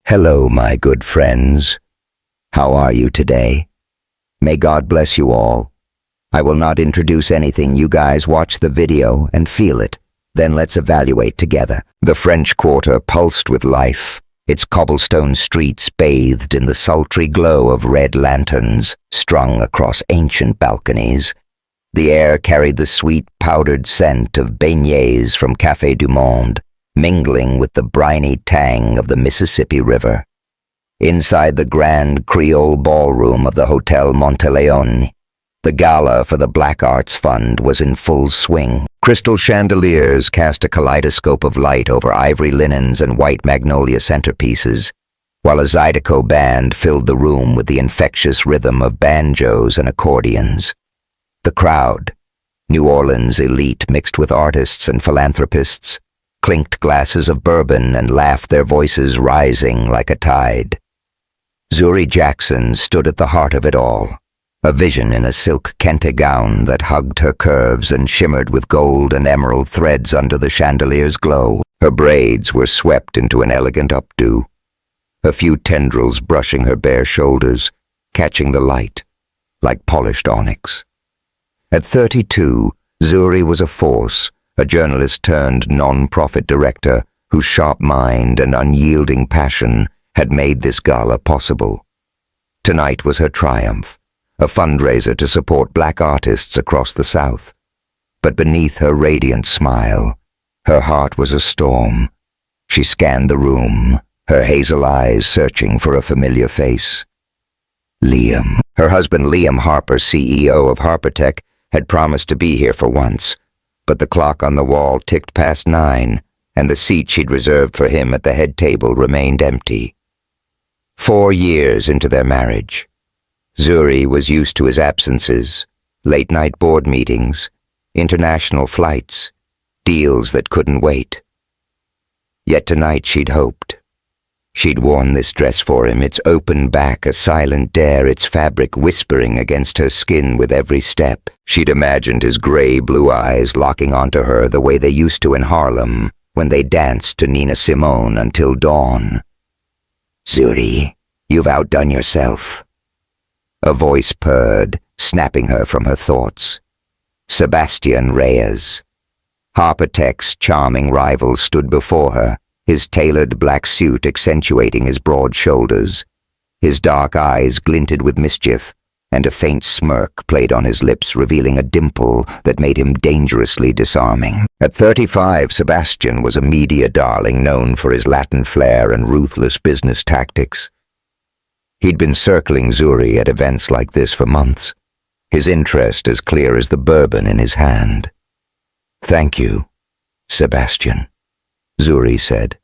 Hello, my good friends. How are you today? May God bless you all. I will not introduce anything. You guys watch the video and feel it. Then let's evaluate together. The French Quarter pulsed with life, its cobblestone streets bathed in the sultry glow of red lanterns strung across ancient balconies. The air carried the sweet, powdered scent of beignets from Café du Monde, mingling with the briny tang of the Mississippi River. Inside the grand Creole ballroom of the Hotel Monteleone, the gala for the Black Arts Fund was in full swing. Crystal chandeliers cast a kaleidoscope of light over ivory linens and white magnolia centerpieces, while a Zydeco band filled the room with the infectious rhythm of banjos and accordions. The crowd, New Orleans elite mixed with artists and philanthropists, clinked glasses of bourbon and laughed, their voices rising like a tide. Zuri Jackson stood at the heart of it all, a vision in a silk kente gown that hugged her curves and shimmered with gold and emerald threads under the chandelier's glow. Her braids were swept into an elegant updo, a few tendrils brushing her bare shoulders, catching the light like polished onyx. At 32, Zuri was a force, a journalist turned non-profit director whose sharp mind and unyielding passion had made this gala possible. Tonight was her triumph, a fundraiser to support black artists across the South. But beneath her radiant smile, her heart was a storm. She scanned the room, her hazel eyes searching for a familiar face. Liam. Her husband Liam Harper, CEO of Harpertech, had promised to be here for once, but the clock on the wall ticked past 9, and the seat she'd reserved for him at the head table remained empty. 4 years into their marriage, Zuri was used to his absences, late-night board meetings, international flights, deals that couldn't wait. Yet tonight she'd hoped. She'd worn this dress for him, its open back a silent dare, its fabric whispering against her skin with every step. She'd imagined his gray-blue eyes locking onto her the way they used to in Harlem when they danced to Nina Simone until dawn. "Zuri, you've outdone yourself." A voice purred, snapping her from her thoughts. Sebastian Reyes. Harpertech's charming rival stood before her, his tailored black suit accentuating his broad shoulders. His dark eyes glinted with mischief, and a faint smirk played on his lips, revealing a dimple that made him dangerously disarming. At 35, Sebastian was a media darling known for his Latin flair and ruthless business tactics. He'd been circling Zuri at events like this for months, his interest as clear as the bourbon in his hand. "Thank you, Sebastian," Zuri said,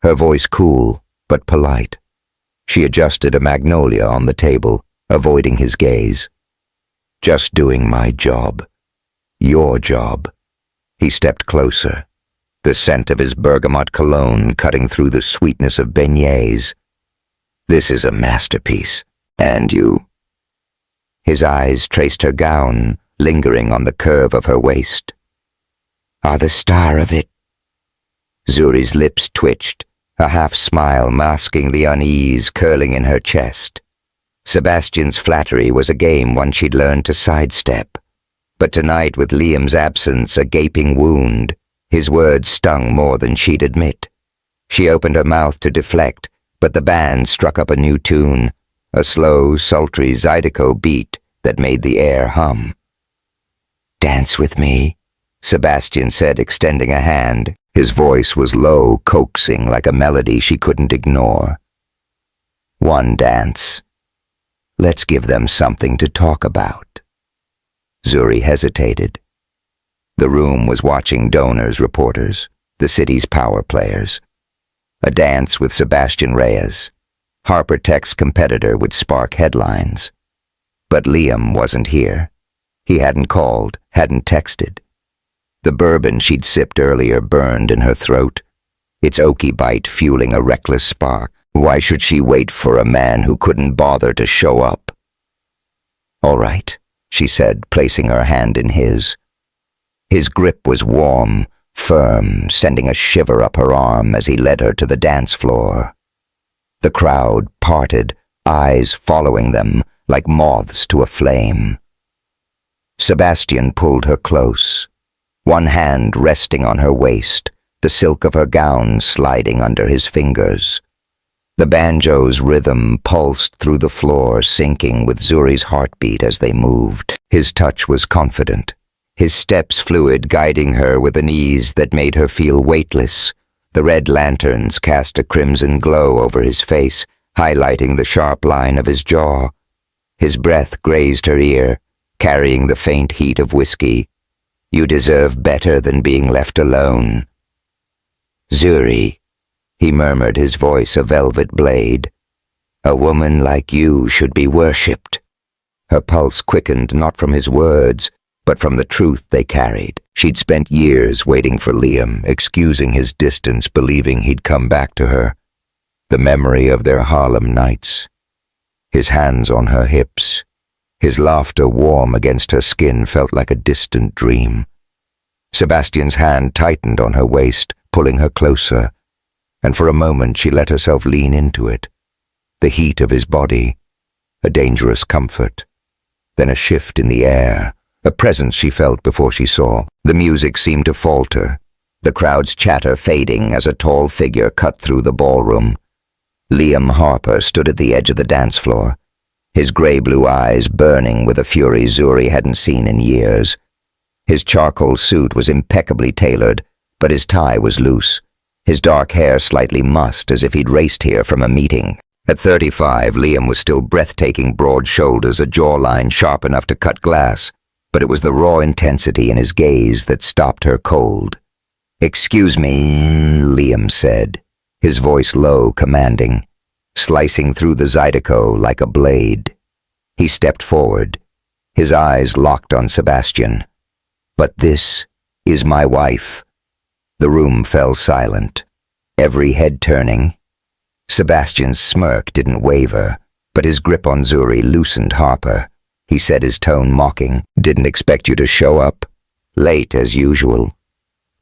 her voice cool but polite. She adjusted a magnolia on the table, avoiding his gaze. "Just doing my job. Your job." He stepped closer, the scent of his bergamot cologne cutting through the sweetness of beignets. "This is a masterpiece. And you?" His eyes traced her gown, lingering on the curve of her waist. "Are the star of it." Zuri's lips twitched, a half-smile masking the unease curling in her chest. Sebastian's flattery was a game one she'd learned to sidestep. But tonight, with Liam's absence a gaping wound, his words stung more than she'd admit. She opened her mouth to deflect, but the band struck up a new tune, a slow, sultry Zydeco beat that made the air hum. "Dance with me," Sebastian said, extending a hand. His voice was low, coaxing like a melody she couldn't ignore. "One dance. Let's give them something to talk about." Zuri hesitated. The room was watching donors, reporters, the city's power players. A dance with Sebastian Reyes, Harpertech's competitor, would spark headlines. But Liam wasn't here. He hadn't called, hadn't texted. The bourbon she'd sipped earlier burned in her throat, its oaky bite fueling a reckless spark. Why should she wait for a man who couldn't bother to show up? "All right," she said, placing her hand in his. His grip was warm, firm, sending a shiver up her arm as he led her to the dance floor. The crowd parted, eyes following them like moths to a flame. Sebastian pulled her close, one hand resting on her waist, the silk of her gown sliding under his fingers. The banjo's rhythm pulsed through the floor, syncing with Zuri's heartbeat as they moved. His touch was confident, his steps fluid, guiding her with an ease that made her feel weightless. The red lanterns cast a crimson glow over his face, highlighting the sharp line of his jaw. His breath grazed her ear, carrying the faint heat of whiskey. "You deserve better than being left alone." "Zuri," he murmured, his voice a velvet blade. "A woman like you should be worshipped." Her pulse quickened not from his words, but from the truth they carried. She'd spent years waiting for Liam, excusing his distance, believing he'd come back to her. The memory of their Harlem nights, his hands on her hips, his laughter warm against her skin, felt like a distant dream. Sebastian's hand tightened on her waist, pulling her closer, and for a moment she let herself lean into it. The heat of his body, a dangerous comfort. Then a shift in the air, a presence she felt before she saw. The music seemed to falter, the crowd's chatter fading as a tall figure cut through the ballroom. Liam Harper stood at the edge of the dance floor, his gray-blue eyes burning with a fury Zuri hadn't seen in years. His charcoal suit was impeccably tailored, but his tie was loose, his dark hair slightly mussed as if he'd raced here from a meeting. At 35, Liam was still breathtaking, broad shoulders, a jawline sharp enough to cut glass, but it was the raw intensity in his gaze that stopped her cold. "Excuse me," Liam said, his voice low, commanding, slicing through the Zydeco like a blade. He stepped forward, his eyes locked on Sebastian. "But this is my wife." The room fell silent, every head turning. Sebastian's smirk didn't waver, but his grip on Zuri loosened Harper. He said, his tone mocking, "Didn't expect you to show up. Late as usual."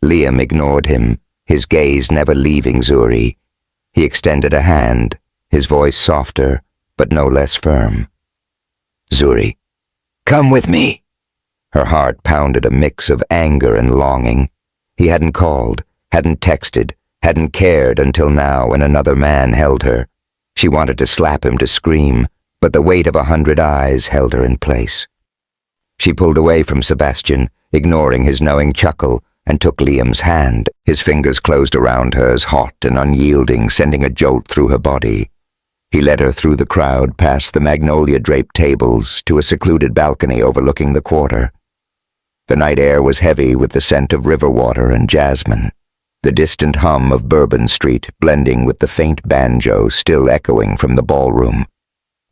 Liam ignored him, his gaze never leaving Zuri. He extended a hand, his voice softer, but no less firm. "Zuri, come with me." Her heart pounded a mix of anger and longing. He hadn't called, hadn't texted, hadn't cared until now when another man held her. She wanted to slap him, to scream, but the weight of 100 eyes held her in place. She pulled away from Sebastian, ignoring his knowing chuckle, and took Liam's hand. His fingers closed around hers, hot and unyielding, sending a jolt through her body. He led her through the crowd, past the magnolia-draped tables, to a secluded balcony overlooking the quarter. The night air was heavy with the scent of river water and jasmine, the distant hum of Bourbon Street blending with the faint banjo still echoing from the ballroom.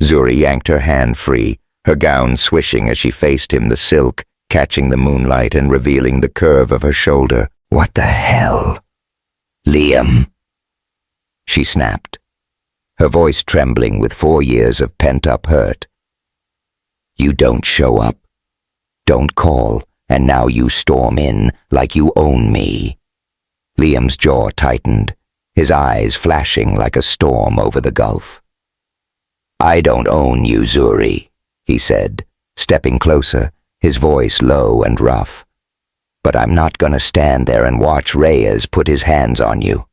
Zuri yanked her hand free, her gown swishing as she faced him, the silk catching the moonlight and revealing the curve of her shoulder. "What the hell?" "Liam," she snapped, her voice trembling with 4 years of pent-up hurt. "You don't show up, don't call, and now you storm in like you own me." Liam's jaw tightened, his eyes flashing like a storm over the gulf. "I don't own you, Zuri," he said, stepping closer, his voice low and rough. "But I'm not gonna stand there and watch Reyes put his hands on you."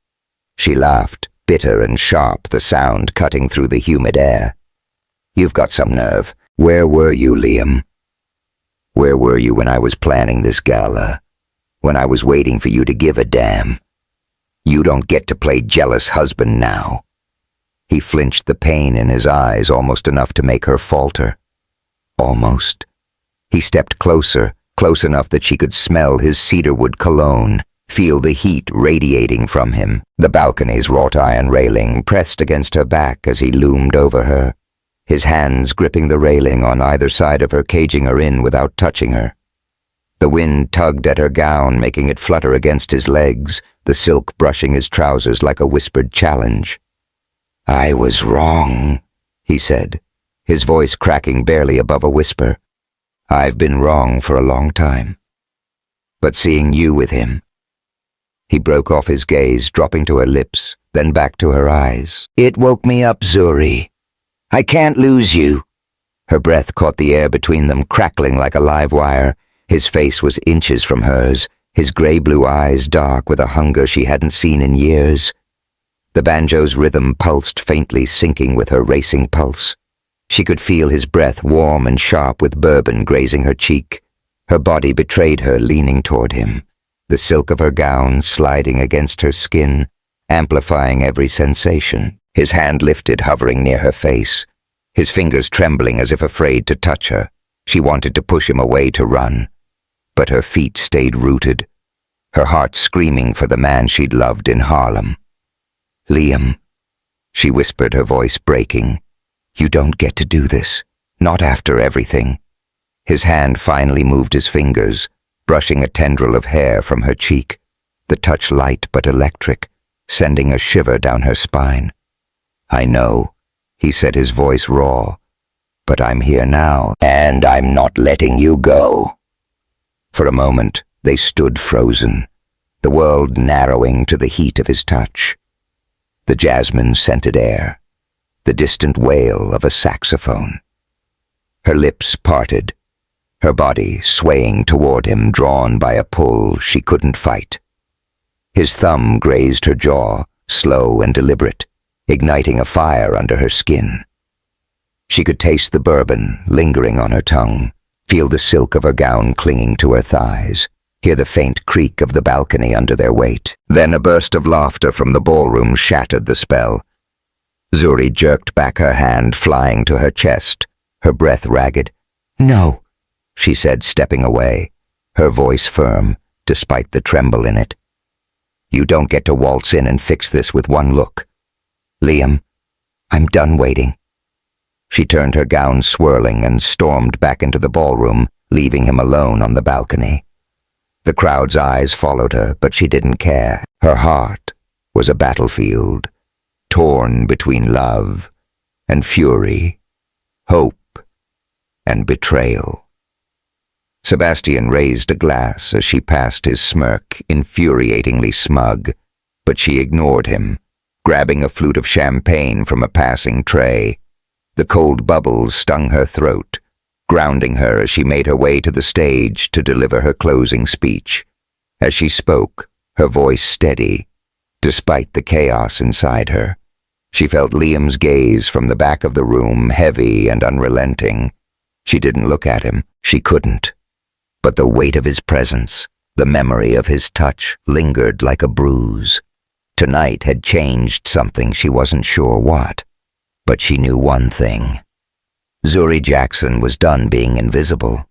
She laughed, bitter and sharp, the sound cutting through the humid air. "You've got some nerve. Where were you, Liam? Where were you when I was planning this gala? When I was waiting for you to give a damn? You don't get to play jealous husband now." He flinched, the pain in his eyes almost enough to make her falter. Almost. He stepped closer, close enough that she could smell his cedarwood cologne, feel the heat radiating from him. The balcony's wrought iron railing pressed against her back as he loomed over her, his hands gripping the railing on either side of her, caging her in without touching her. The wind tugged at her gown, making it flutter against his legs, the silk brushing his trousers like a whispered challenge. "I was wrong," he said, his voice cracking barely above a whisper. "I've been wrong for a long time. But seeing you with him, He broke off his gaze, dropping to her lips, then back to her eyes. It woke me up, Zuri. I can't lose you. Her breath caught the air between them, crackling like a live wire. His face was inches from hers, his grey-blue eyes dark with a hunger she hadn't seen in years. The banjo's rhythm pulsed faintly, syncing with her racing pulse. She could feel his breath warm and sharp with bourbon grazing her cheek. Her body betrayed her, leaning toward him, the silk of her gown sliding against her skin, amplifying every sensation. His hand lifted, hovering near her face, his fingers trembling as if afraid to touch her. She wanted to push him away, to run, but her feet stayed rooted, her heart screaming for the man she'd loved in Harlem. Liam, she whispered, her voice breaking. You don't get to do this, not after everything. His hand finally moved his fingers, brushing a tendril of hair from her cheek, the touch light but electric, sending a shiver down her spine. I know, he said, his voice raw, but I'm here now, and I'm not letting you go. For a moment, they stood frozen, the world narrowing to the heat of his touch. The jasmine-scented air, the distant wail of a saxophone. Her lips parted, her body swaying toward him, drawn by a pull she couldn't fight. His thumb grazed her jaw, slow and deliberate, igniting a fire under her skin. She could taste the bourbon lingering on her tongue, feel the silk of her gown clinging to her thighs, hear the faint creak of the balcony under their weight. Then a burst of laughter from the ballroom shattered the spell. Zuri jerked back her hand, flying to her chest, her breath ragged. No, she said, stepping away, her voice firm, despite the tremble in it. You don't get to waltz in and fix this with one look. Liam, I'm done waiting. She turned her gown swirling and stormed back into the ballroom, leaving him alone on the balcony. The crowd's eyes followed her, but she didn't care. Her heart was a battlefield, torn between love and fury, hope and betrayal. Sebastian raised a glass as she passed his smirk, infuriatingly smug, but she ignored him, grabbing a flute of champagne from a passing tray. The cold bubbles stung her throat, grounding her as she made her way to the stage to deliver her closing speech. As she spoke, her voice steady, despite the chaos inside her. She felt Liam's gaze from the back of the room, heavy and unrelenting. She didn't look at him. She couldn't. But the weight of his presence, the memory of his touch, lingered like a bruise. Tonight had changed something, she wasn't sure what. But she knew one thing. Zuri Jackson was done being invisible.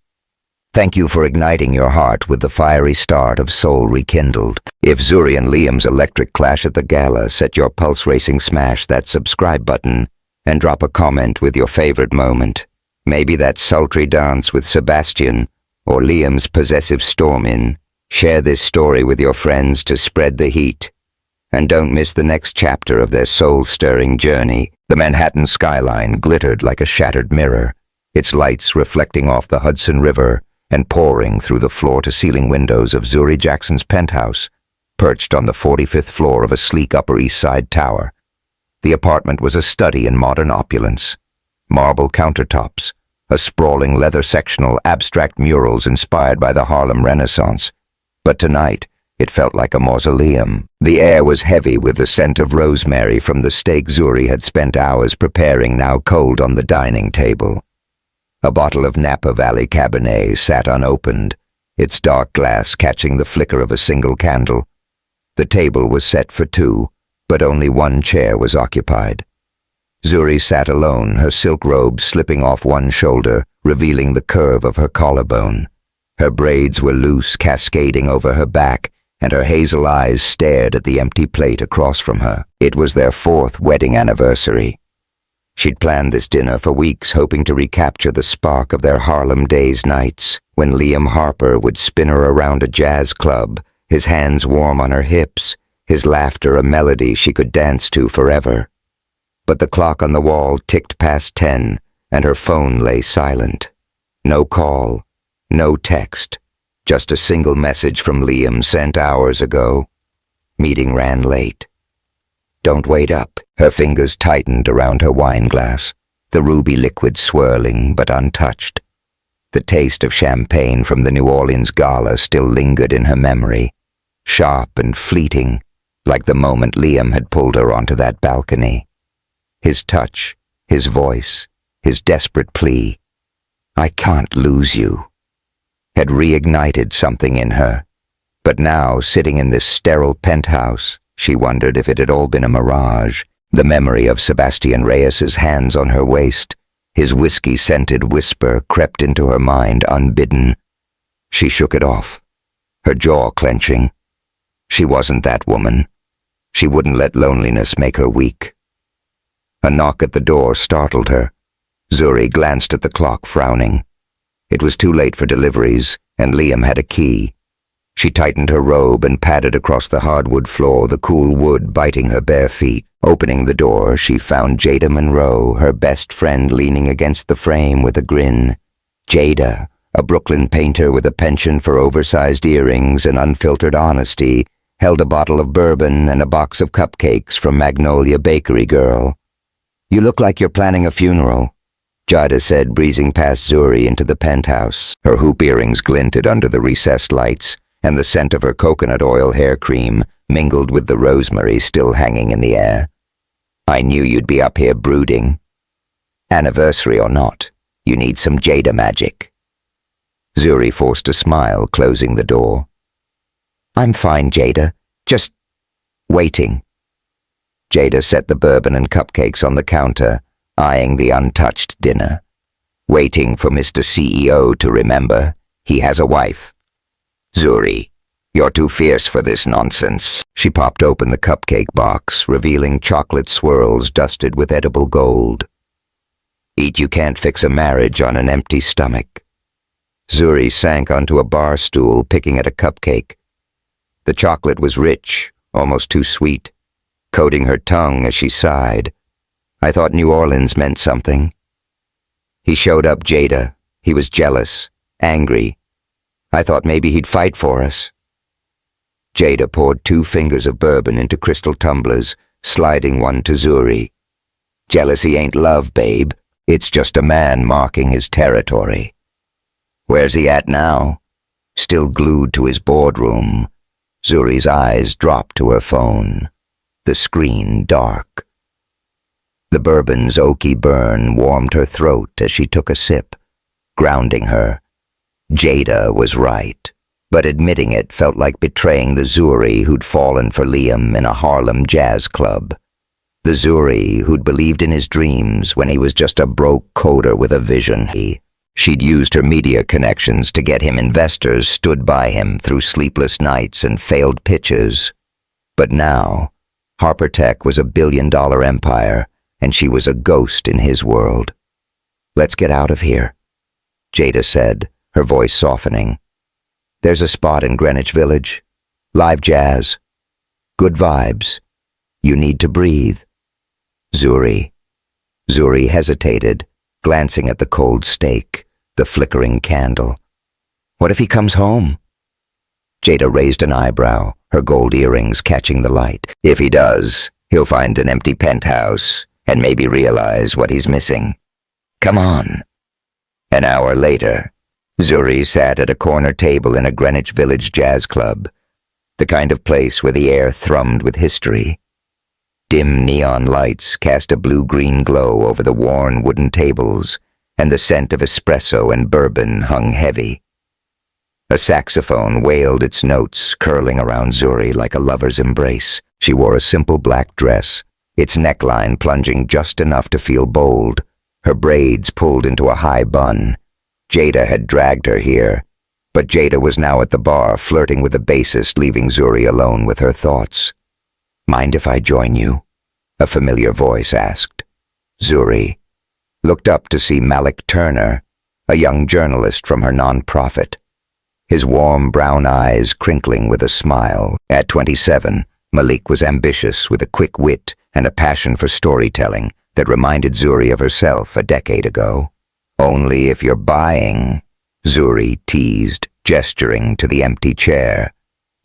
Thank you for igniting your heart with the fiery start of soul rekindled. If Zuri and Liam's electric clash at the gala set your pulse racing, smash that subscribe button and drop a comment with your favorite moment. Maybe that sultry dance with Sebastian or Liam's possessive storm-in. Share this story with your friends to spread the heat. And don't miss the next chapter of their soul-stirring journey. The Manhattan skyline glittered like a shattered mirror, its lights reflecting off the Hudson River and pouring through the floor-to-ceiling windows of Zuri Jackson's penthouse, perched on the 45th floor of a sleek Upper East Side tower. The apartment was a study in modern opulence. Marble countertops, a sprawling leather sectional, abstract murals inspired by the Harlem Renaissance. But tonight, it felt like a mausoleum. The air was heavy with the scent of rosemary from the steak Zuri had spent hours preparing, now cold on the dining table. A bottle of Napa Valley Cabernet sat unopened, its dark glass catching the flicker of a single candle. The table was set for two, but only one chair was occupied. Zuri sat alone, her silk robe slipping off one shoulder, revealing the curve of her collarbone. Her braids were loose, cascading over her back, and her hazel eyes stared at the empty plate across from her. It was their 4th wedding anniversary. She'd planned this dinner for weeks, hoping to recapture the spark of their Harlem days nights, when Liam Harper would spin her around a jazz club, his hands warm on her hips, his laughter a melody she could dance to forever. But the clock on the wall ticked past 10, and her phone lay silent. No call, no text, just a single message from Liam sent hours ago. Meeting ran late. Don't wait up. Her fingers tightened around her wine glass, the ruby liquid swirling but untouched. The taste of champagne from the New Orleans gala still lingered in her memory, sharp and fleeting, like the moment Liam had pulled her onto that balcony. His touch, his voice, his desperate plea, "I can't lose you," had reignited something in her. But now, sitting in this sterile penthouse, she wondered if it had all been a mirage. The memory of Sebastian Reyes's hands on her waist, his whiskey-scented whisper crept into her mind unbidden. She shook it off, her jaw clenching. She wasn't that woman. She wouldn't let loneliness make her weak. A knock at the door startled her. Zuri glanced at the clock, frowning. It was too late for deliveries, and Liam had a key. She tightened her robe and padded across the hardwood floor, the cool wood biting her bare feet. Opening the door, she found Jada Monroe, her best friend, leaning against the frame with a grin. Jada, a Brooklyn painter with a penchant for oversized earrings and unfiltered honesty, held a bottle of bourbon and a box of cupcakes from Magnolia Bakery Girl. "You look like you're planning a funeral," Jada said, breezing past Zuri into the penthouse. Her hoop earrings glinted under the recessed lights, and the scent of her coconut oil hair cream mingled with the rosemary still hanging in the air. "I knew you'd be up here brooding. Anniversary or not, you need some Jada magic." Zuri forced a smile, closing the door. "I'm fine, Jada. Just waiting." Jada set the bourbon and cupcakes on the counter, eyeing the untouched dinner. "Waiting for Mr. CEO to remember he has a wife." "Zuri, you're too fierce for this nonsense." She popped open the cupcake box, revealing chocolate swirls dusted with edible gold. "Eat you can't fix a marriage on an empty stomach." Zuri sank onto a bar stool, picking at a cupcake. The chocolate was rich, almost too sweet, coating her tongue as she sighed. "I thought New Orleans meant something." "He showed up, Jada. He was jealous, angry. I thought maybe he'd fight for us." Jada poured 2 fingers of bourbon into crystal tumblers, sliding one to Zuri. "Jealousy ain't love, babe. It's just a man marking his territory." "Where's he at now?" Still glued to his boardroom, Zuri's eyes dropped to her phone, the screen dark. The bourbon's oaky burn warmed her throat as she took a sip, grounding her. Jada was right, but admitting it felt like betraying the Zuri who'd fallen for Liam in a Harlem jazz club. The Zuri who'd believed in his dreams when he was just a broke coder with a vision. She'd used her media connections to get him investors, stood by him through sleepless nights and failed pitches. But now, Harper Tech was a billion-dollar empire, and she was a ghost in his world. "Let's get out of here," Jada said, her voice softening. "There's a spot in Greenwich Village. Live jazz. Good vibes. You need to breathe." Zuri hesitated, glancing at the cold steak, the flickering candle. "What if he comes home?" Jada raised an eyebrow, her gold earrings catching the light. "If he does, he'll find an empty penthouse and maybe realize what he's missing. Come on." An hour later, Zuri sat at a corner table in a Greenwich Village jazz club, the kind of place where the air thrummed with history. Dim neon lights cast a blue-green glow over the worn wooden tables, and the scent of espresso and bourbon hung heavy. A saxophone wailed its notes, curling around Zuri like a lover's embrace. She wore a simple black dress, its neckline plunging just enough to feel bold, her braids pulled into a high bun. Jada had dragged her here, but Jada was now at the bar, flirting with the bassist, leaving Zuri alone with her thoughts. "Mind if I join you?" a familiar voice asked. Zuri looked up to see Malik Turner, a young journalist from her nonprofit, his warm brown eyes crinkling with a smile. At 27, Malik was ambitious, with a quick wit and a passion for storytelling that reminded Zuri of herself a decade ago. "Only if you're buying," Zuri teased, gesturing to the empty chair.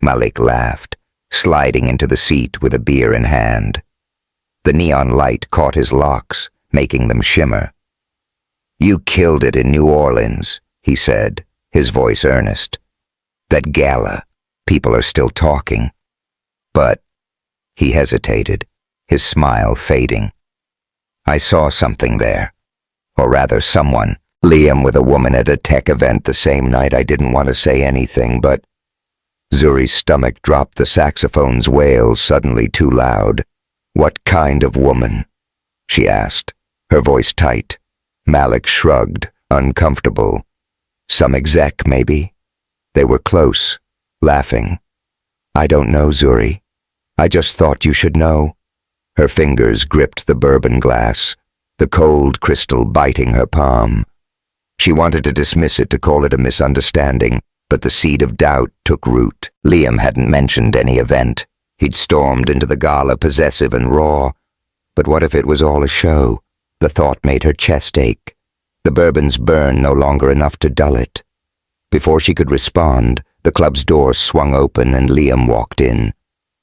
Malik laughed. sliding into the seat with a beer in hand. The neon light caught his locks, making them shimmer. "You killed it in New Orleans," he said, his voice earnest. "That gala, people are still talking." But he hesitated, his smile fading. "I saw something there. Or rather, someone. Liam with a woman at a tech event the same night. I didn't want to say anything, but..." Zuri's stomach dropped, the saxophone's wails suddenly too loud. "What kind of woman?" she asked, her voice tight. Malik shrugged, uncomfortable. "Some exec, maybe?" They were close, laughing. "I don't know, Zuri. I just thought you should know." Her fingers gripped the bourbon glass, the cold crystal biting her palm. She wanted to dismiss it, to call it a misunderstanding, but the seed of doubt took root. Liam hadn't mentioned any event. He'd stormed into the gala possessive and raw. But what if it was all a show? The thought made her chest ache. The bourbon's burn no longer enough to dull it. Before she could respond, the club's door swung open and Liam walked in.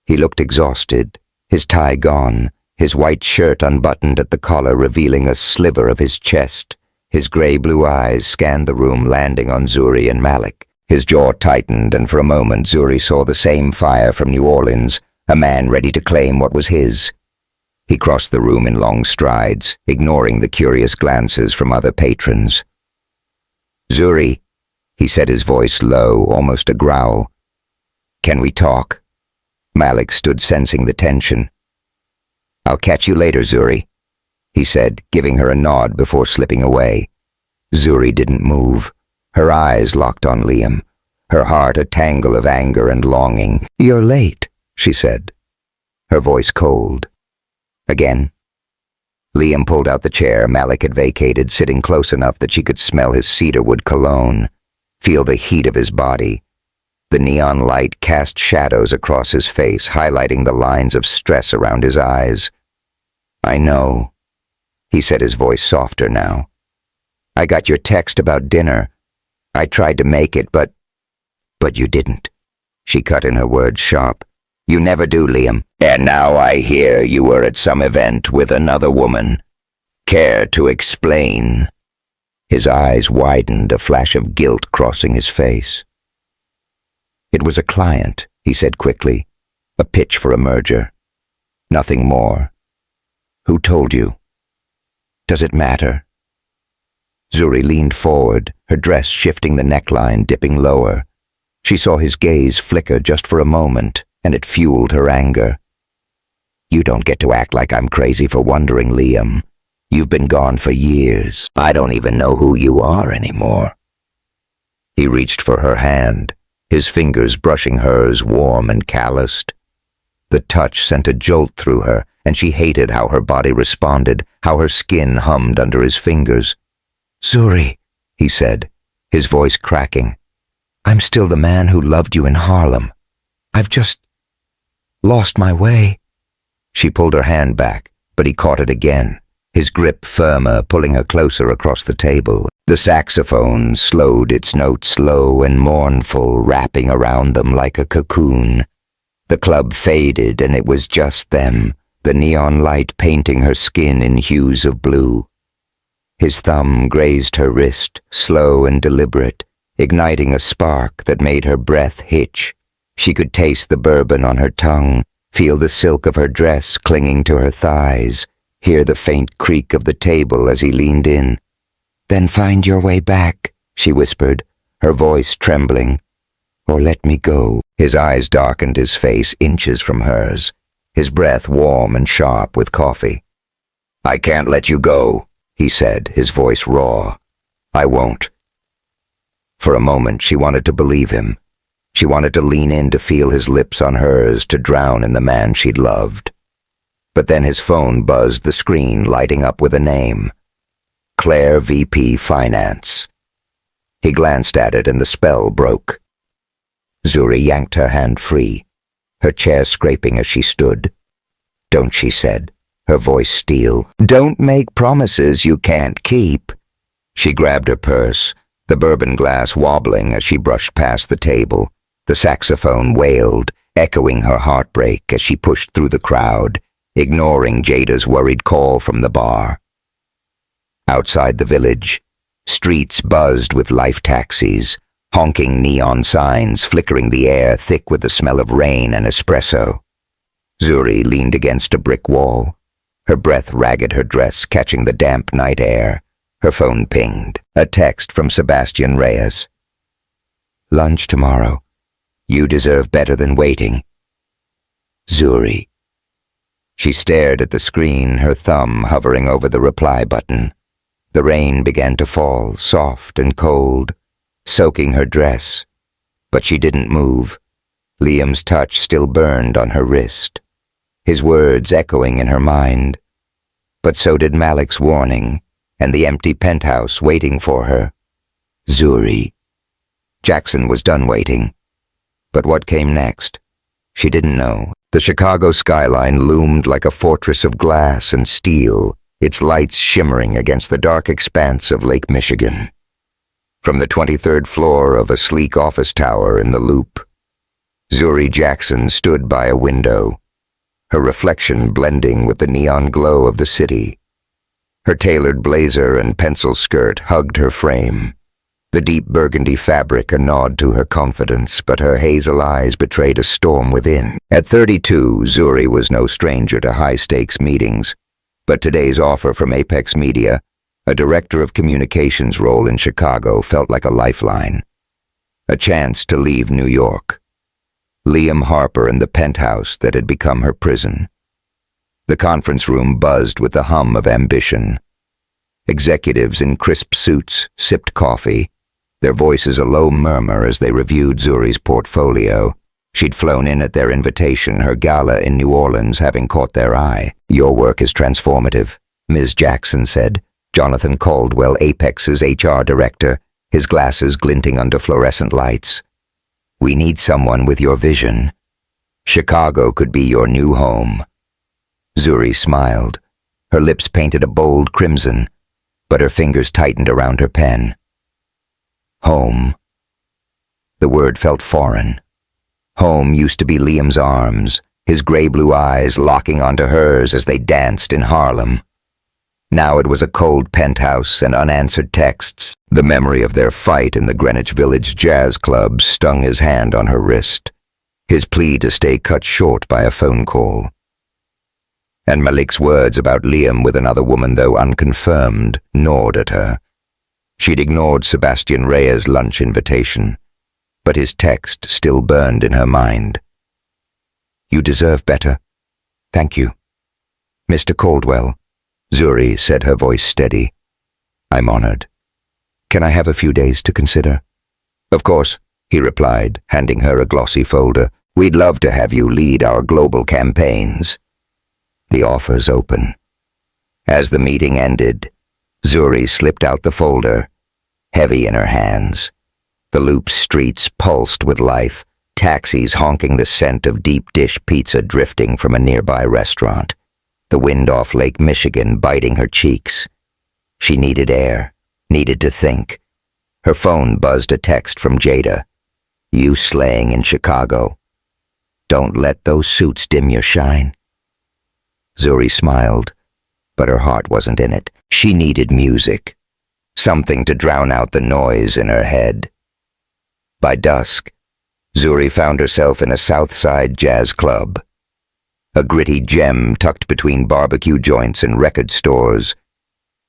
He looked exhausted, his tie gone, his white shirt unbuttoned at the collar revealing a sliver of his chest. His gray-blue eyes scanned the room, landing on Zuri and Malik. His jaw tightened, and for a moment Zuri saw the same fire from New Orleans, a man ready to claim what was his. He crossed the room in long strides, ignoring the curious glances from other patrons. "Zuri," he said, his voice low, almost a growl. "Can we talk?" Malik stood, sensing the tension. "I'll catch you later, Zuri," he said, giving her a nod before slipping away. Zuri didn't move, her eyes locked on Liam, her heart a tangle of anger and longing. "You're late," she said, her voice cold. "Again?" Liam pulled out the chair Malik had vacated, sitting close enough that she could smell his cedarwood cologne, feel the heat of his body. The neon light cast shadows across his face, highlighting the lines of stress around his eyes. "I know," he said, his voice softer now. "I got your text about dinner. I tried to make it, but you didn't." She cut in, her words sharp. "You never do, Liam. And now I hear you were at some event with another woman. Care to explain?" His eyes widened, a flash of guilt crossing his face. "It was a client," he said quickly. "A pitch for a merger. Nothing more." "Who told you?" "Does it matter?" Zuri leaned forward, her dress shifting, the neckline dipping lower. She saw his gaze flicker just for a moment, and it fueled her anger. "You don't get to act like I'm crazy for wondering, Liam. You've been gone for years. I don't even know who you are anymore." He reached for her hand, his fingers brushing hers, warm and calloused. The touch sent a jolt through her, and she hated how her body responded, how her skin hummed under his fingers. "Zuri," he said, his voice cracking. "I'm still the man who loved you in Harlem. I've just lost my way." She pulled her hand back, but he caught it again, his grip firmer, pulling her closer across the table. The saxophone slowed its notes low and mournful, wrapping around them like a cocoon. The club faded, and it was just them, the neon light painting her skin in hues of blue. His thumb grazed her wrist, slow and deliberate, igniting a spark that made her breath hitch. She could taste the bourbon on her tongue, feel the silk of her dress clinging to her thighs, hear the faint creak of the table as he leaned in. "Then find your way back," she whispered, her voice trembling. "Or let me go." His eyes darkened, his face inches from hers, his breath warm and sharp with coffee. "I can't let you go," he said, his voice raw. "I won't." For a moment she wanted to believe him. She wanted to lean in, to feel his lips on hers, to drown in the man she'd loved. But then his phone buzzed, the screen lighting up with a name. Claire, VP Finance. He glanced at it and the spell broke. Zuri yanked her hand free, her chair scraping as she stood. "Don't," she said, her voice steel. "Don't make promises you can't keep." She grabbed her purse, the bourbon glass wobbling as she brushed past the table. The saxophone wailed, echoing her heartbreak as she pushed through the crowd, ignoring Jada's worried call from the bar. Outside the village, streets buzzed with life taxis, honking neon signs flickering the air thick with the smell of rain and espresso. Zuri leaned against a brick wall, her breath ragged her dress catching the damp night air. Her phone pinged, a text from Sebastian Reyes. "Lunch tomorrow. You deserve better than waiting. Zuri." She stared at the screen, her thumb hovering over the reply button. The rain began to fall, soft and cold, soaking her dress. But she didn't move. Liam's touch still burned on her wrist, his words echoing in her mind. But so did Malik's warning, and the empty penthouse waiting for her. Zuri. Jackson was done waiting. But what came next? She didn't know. The Chicago skyline loomed like a fortress of glass and steel, its lights shimmering against the dark expanse of Lake Michigan. From the 23rd floor of a sleek office tower in the Loop, Zuri Jackson stood by a window, her reflection blending with the neon glow of the city. Her tailored blazer and pencil skirt hugged her frame, the deep burgundy fabric a nod to her confidence, but her hazel eyes betrayed a storm within. At 32, Zuri was no stranger to high-stakes meetings, but today's offer from Apex Media, a director of communications role in Chicago, felt like a lifeline. A chance to leave New York. Liam Harper and the penthouse that had become her prison. The conference room buzzed with the hum of ambition. Executives in crisp suits sipped coffee, their voices a low murmur as they reviewed Zuri's portfolio. She'd flown in at their invitation, her gala in New Orleans having caught their eye. "Your work is transformative," Ms. Jackson said. Jonathan Caldwell, Apex's HR director, his glasses glinting under fluorescent lights. "We need someone with your vision. Chicago could be your new home." Zuri smiled. Her lips painted a bold crimson, but her fingers tightened around her pen. Home. The word felt foreign. Home used to be Liam's arms, his gray-blue eyes locking onto hers as they danced in Harlem. Now it was a cold penthouse and unanswered texts. The memory of their fight in the Greenwich Village Jazz Club stung his hand on her wrist, his plea to stay cut short by a phone call. And Malik's words about Liam with another woman, though unconfirmed, gnawed at her. She'd ignored Sebastian Reyes' lunch invitation, but his text still burned in her mind. "You deserve better. Thank you." "Mr. Caldwell," Zuri said, her voice steady. "I'm honored. Can I have a few days to consider?" "Of course," he replied, handing her a glossy folder. "We'd love to have you lead our global campaigns." The offer's open. As the meeting ended, Zuri slipped out the folder, heavy in her hands. The Loop's streets pulsed with life, taxis honking the scent of deep dish pizza drifting from a nearby restaurant, the wind off Lake Michigan biting her cheeks. She needed air, needed to think. Her phone buzzed a text from Jada. "You slaying in Chicago. Don't let those suits dim your shine." Zuri smiled, but her heart wasn't in it. She needed music, something to drown out the noise in her head. By dusk, Zuri found herself in a South Side jazz club, a gritty gem tucked between barbecue joints and record stores.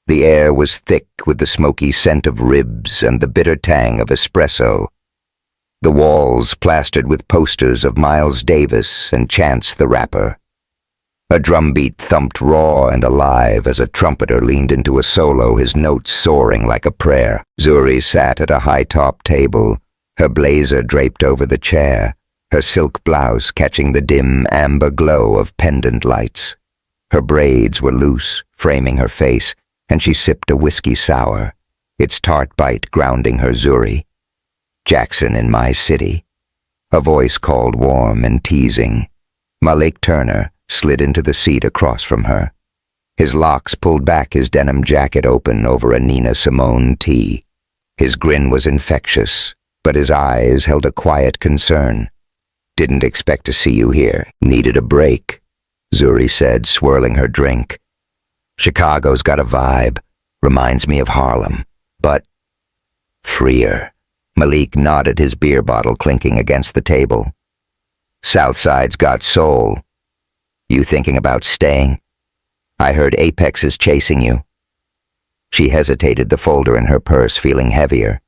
The air was thick with the smoky scent of ribs and the bitter tang of espresso. The walls plastered with posters of Miles Davis and Chance the Rapper. A drumbeat thumped raw and alive as a trumpeter leaned into a solo, his notes soaring like a prayer. Zuri sat at a high-top table, her blazer draped over the chair, her silk blouse catching the dim amber glow of pendant lights. Her braids were loose, framing her face, and she sipped a whiskey sour, its tart bite grounding her. "Zuri. Jackson in my city." A voice called warm and teasing. Malik Turner slid into the seat across from her. His locks pulled back, his denim jacket open over a Nina Simone tee. His grin was infectious, but his eyes held a quiet concern. Didn't expect to see you here. Needed a break, Zuri said, swirling her drink. Chicago's got a vibe. Reminds me of Harlem. But freer. Malik nodded, his beer bottle clinking against the table. Southside's got soul. You thinking about staying? I heard Apex is chasing you. She hesitated, the folder in her purse feeling heavier.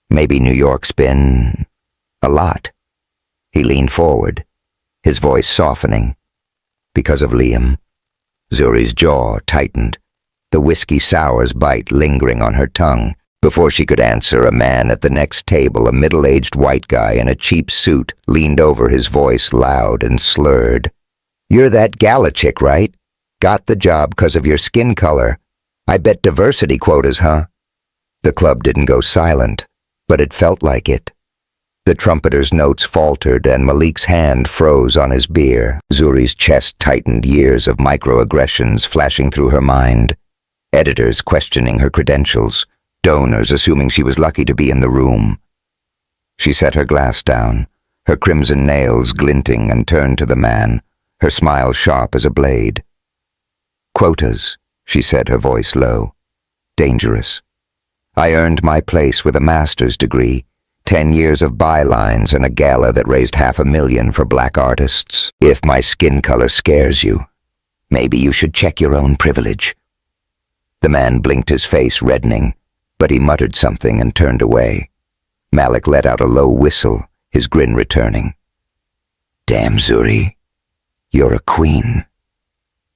Maybe New York's been a lot. He leaned forward, his voice softening. Because of Liam. Zuri's jaw tightened, the whiskey sour's bite lingering on her tongue. Before she could answer, a man at the next table, a middle-aged white guy in a cheap suit, leaned over, his voice loud and slurred. You're that gala chick, right? Got the job 'cause of your skin color. I bet diversity quotas, huh? The club didn't go silent, but it felt like it. The trumpeter's notes faltered and Malik's hand froze on his beer. Zuri's chest tightened, years of microaggressions flashing through her mind. Editors questioning her credentials, donors assuming she was lucky to be in the room. She set her glass down, her crimson nails glinting, and turned to the man, her smile sharp as a blade. Quotas, she said, her voice low. Dangerous. I earned my place with a master's degree, 10 years of bylines and a gala that raised $500,000 for black artists. If my skin color scares you, maybe you should check your own privilege. The man blinked, his face reddening, but he muttered something and turned away. Malik let out a low whistle, his grin returning. Damn, Zuri, you're a queen.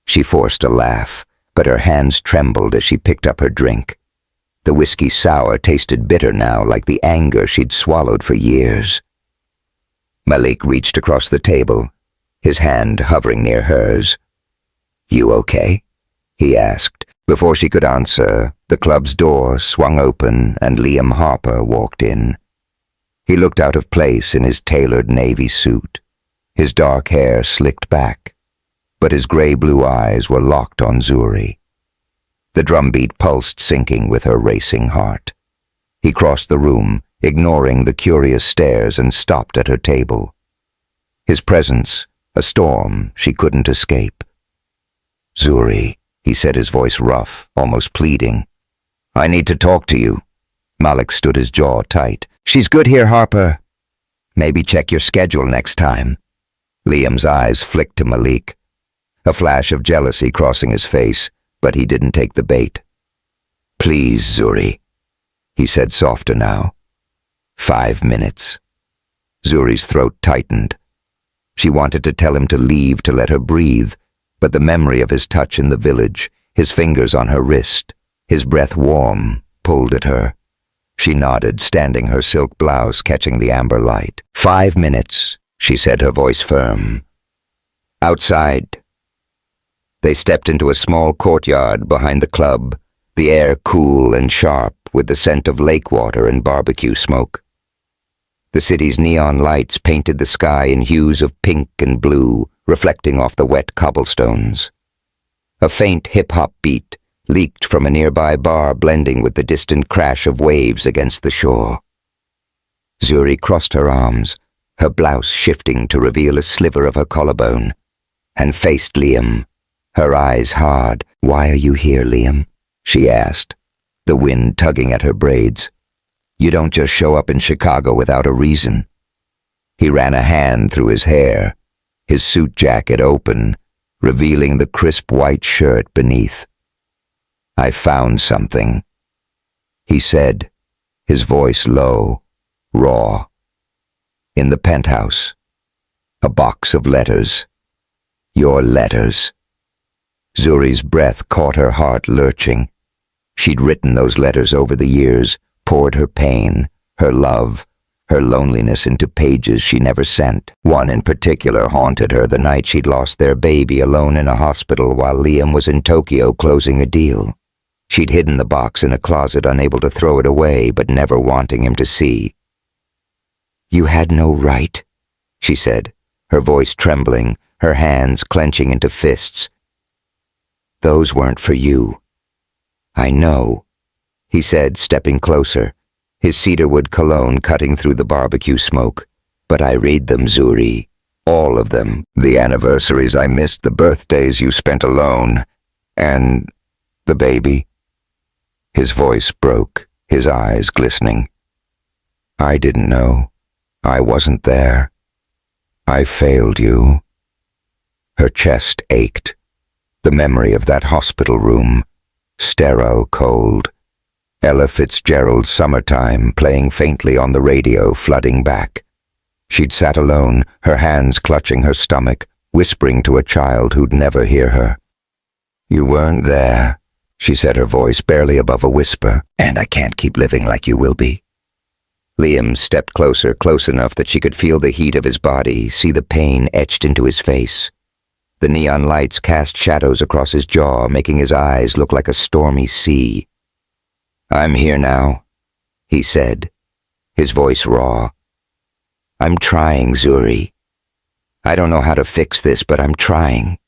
She forced a laugh, but her hands trembled as she picked up her drink. The whiskey sour tasted bitter now, like the anger she'd swallowed for years. Malik reached across the table, his hand hovering near hers. You okay? He asked. Before she could answer, the club's door swung open and Liam Harper walked in. He looked out of place in his tailored navy suit, his dark hair slicked back, but his gray-blue eyes were locked on Zuri. The drumbeat pulsed, syncing with her racing heart. He crossed the room, ignoring the curious stares, and stopped at her table. His presence, a storm she couldn't escape. Zuri, he said, his voice rough, almost pleading. I need to talk to you. Malik stood, his jaw tight. She's good here, Harper. Maybe check your schedule next time. Liam's eyes flicked to Malik, a flash of jealousy crossing his face, but he didn't take the bait. Please, Zuri, he said softer now. 5 minutes. Zuri's throat tightened. She wanted to tell him to leave, to let her breathe, but the memory of his touch in the village, his fingers on her wrist, his breath warm, pulled at her. She nodded, standing, her silk blouse catching the amber light. 5 minutes, she said, her voice firm. Outside. They stepped into a small courtyard behind the club, the air cool and sharp with the scent of lake water and barbecue smoke. The city's neon lights painted the sky in hues of pink and blue, reflecting off the wet cobblestones. A faint hip-hop beat leaked from a nearby bar, blending with the distant crash of waves against the shore. Zuri crossed her arms, her blouse shifting to reveal a sliver of her collarbone, and faced Liam, her eyes hard. Why are you here, Liam? She asked, the wind tugging at her braids. You don't just show up in Chicago without a reason. He ran a hand through his hair, his suit jacket open, revealing the crisp white shirt beneath. I found something, he said, his voice low, raw. In the penthouse, a box of letters. Your letters. Zuri's breath caught her heart lurching. She'd written those letters over the years, poured her pain, her love, her loneliness into pages she never sent. One in particular haunted her, the night she'd lost their baby alone in a hospital while Liam was in Tokyo closing a deal. She'd hidden the box in a closet, unable to throw it away, but never wanting him to see. You had no right, she said, her voice trembling, her hands clenching into fists. Those weren't for you. I know, he said, stepping closer, his cedarwood cologne cutting through the barbecue smoke. But I read them, Zuri. All of them. The anniversaries I missed, the birthdays you spent alone, and the baby. His voice broke, his eyes glistening. I didn't know. I wasn't there. I failed you. Her chest ached. The memory of that hospital room, sterile, cold. Ella Fitzgerald's Summertime playing faintly on the radio, flooding back. She'd sat alone, her hands clutching her stomach, whispering to a child who'd never hear her. You weren't there, she said, her voice barely above a whisper, and I can't keep living like you will be. Liam stepped closer, close enough that she could feel the heat of his body, see the pain etched into his face. The neon lights cast shadows across his jaw, making his eyes look like a stormy sea. I'm here now, he said, his voice raw. I'm trying, Zuri. I don't know how to fix this, but I'm trying.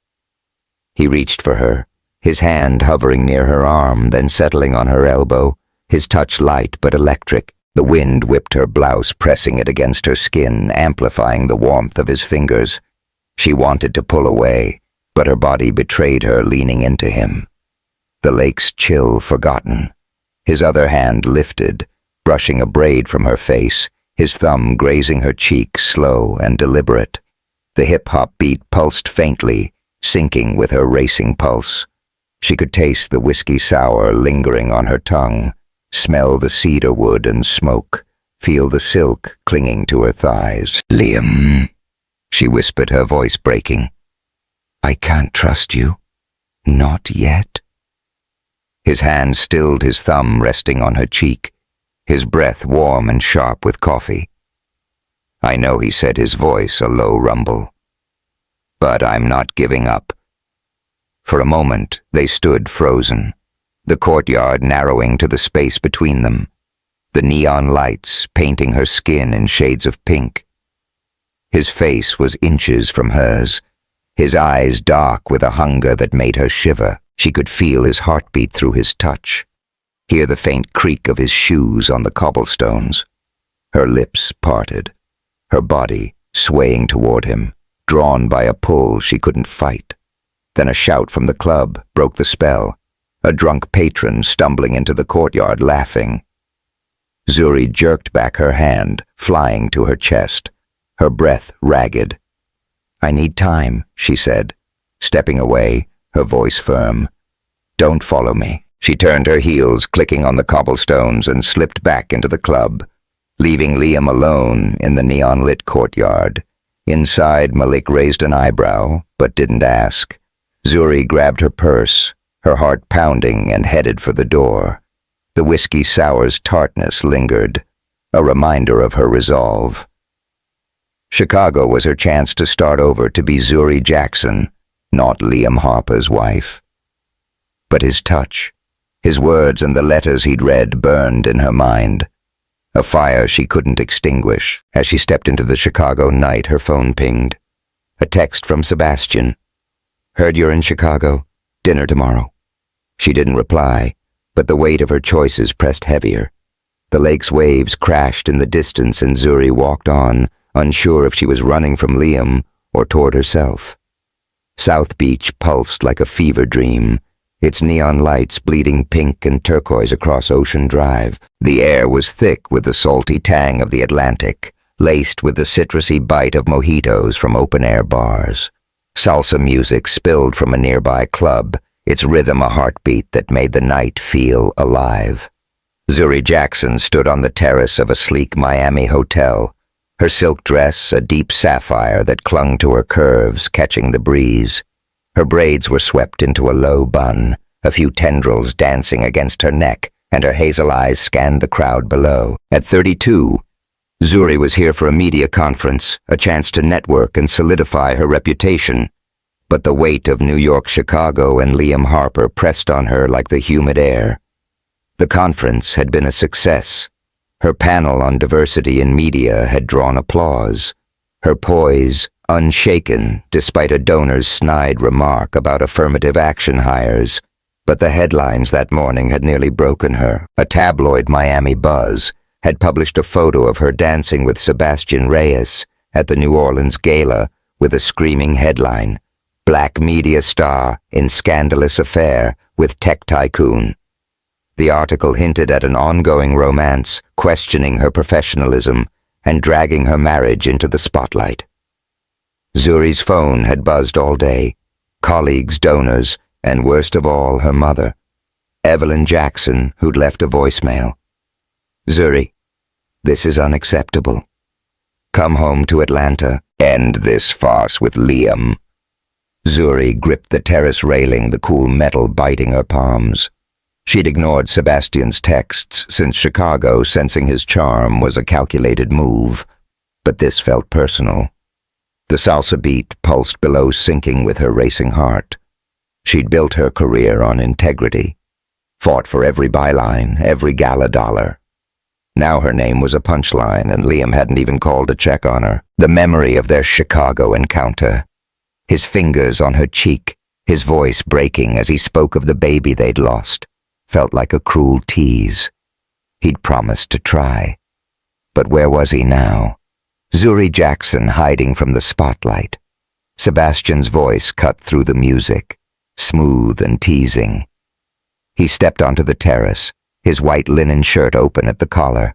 He reached for her, his hand hovering near her arm, then settling on her elbow, his touch light but electric. The wind whipped her blouse, pressing it against her skin, amplifying the warmth of his fingers. She wanted to pull away, but her body betrayed her, leaning into him. The lake's chill forgotten. His other hand lifted, brushing a braid from her face, his thumb grazing her cheek, slow and deliberate. The hip-hop beat pulsed faintly, syncing with her racing pulse. She could taste the whiskey sour lingering on her tongue, smell the cedar wood and smoke, feel the silk clinging to her thighs. Liam, she whispered, her voice breaking. I can't trust you. Not yet. His hand stilled, his thumb resting on her cheek, his breath warm and sharp with coffee. I know, he said, his voice a low rumble. But I'm not giving up. For a moment, they stood frozen, the courtyard narrowing to the space between them, the neon lights painting her skin in shades of pink. His face was inches from hers, his eyes dark with a hunger that made her shiver. She could feel his heartbeat through his touch, hear the faint creak of his shoes on the cobblestones. Her lips parted, her body swaying toward him, drawn by a pull she couldn't fight. Then a shout from the club broke the spell, a drunk patron stumbling into the courtyard laughing. Zuri jerked back her hand, flying to her chest, her breath ragged. I need time, she said, stepping away, her voice firm. Don't follow me. She turned her heels, clicking on the cobblestones, and slipped back into the club, leaving Liam alone in the neon-lit courtyard. Inside, Malik raised an eyebrow, but didn't ask. Zuri grabbed her purse, her heart pounding, and headed for the door. The whiskey sour's tartness lingered, a reminder of her resolve. Chicago was her chance to start over, to be Zuri Jackson, not Liam Harper's wife. But his touch, his words and the letters he'd read burned in her mind, a fire she couldn't extinguish. As she stepped into the Chicago night, her phone pinged. A text from Sebastian. Heard you're in Chicago. Dinner tomorrow. She didn't reply, but the weight of her choices pressed heavier. The lake's waves crashed in the distance, and Zuri walked on, unsure if she was running from Liam or toward herself. South Beach pulsed like a fever dream, its neon lights bleeding pink and turquoise across Ocean Drive. The air was thick with the salty tang of the Atlantic, laced with the citrusy bite of mojitos from open-air bars. Salsa music spilled from a nearby club, its rhythm a heartbeat that made the night feel alive. Zuri Jackson stood on the terrace of a sleek Miami hotel, her silk dress a deep sapphire that clung to her curves, catching the breeze. Her braids were swept into a low bun, a few tendrils dancing against her neck, and her hazel eyes scanned the crowd below. At 32, Zuri was here for a media conference, a chance to network and solidify her reputation. But the weight of New York, Chicago, and Liam Harper pressed on her like the humid air. The conference had been a success. Her panel on diversity in media had drawn applause. Her poise, unshaken despite a donor's snide remark about affirmative action hires. But the headlines that morning had nearly broken her. A tabloid Miami buzz had published a photo of her dancing with Sebastian Reyes, at the New Orleans gala with a screaming headline, "Black Media Star in Scandalous Affair with Tech Tycoon." The article hinted at an ongoing romance, questioning her professionalism and dragging her marriage into the spotlight. Zuri's phone had buzzed all day, colleagues, donors, and worst of all, her mother, Evelyn Jackson, who'd left a voicemail. "Zuri, this is unacceptable. Come home to Atlanta. End this farce with Liam." Zuri gripped the terrace railing, the cool metal biting her palms. She'd ignored Sebastian's texts since Chicago, sensing his charm was a calculated move, but this felt personal. The salsa beat pulsed below, syncing with her racing heart. She'd built her career on integrity, fought for every byline, every gala dollar. Now her name was a punchline, and Liam hadn't even called to check on her. The memory of their Chicago encounter, his fingers on her cheek, his voice breaking as he spoke of the baby they'd lost, felt like a cruel tease. He'd promised to try. But where was he now? Zuri Jackson hiding from the spotlight. Sebastian's voice cut through the music, smooth and teasing. He stepped onto the terrace, his white linen shirt open at the collar,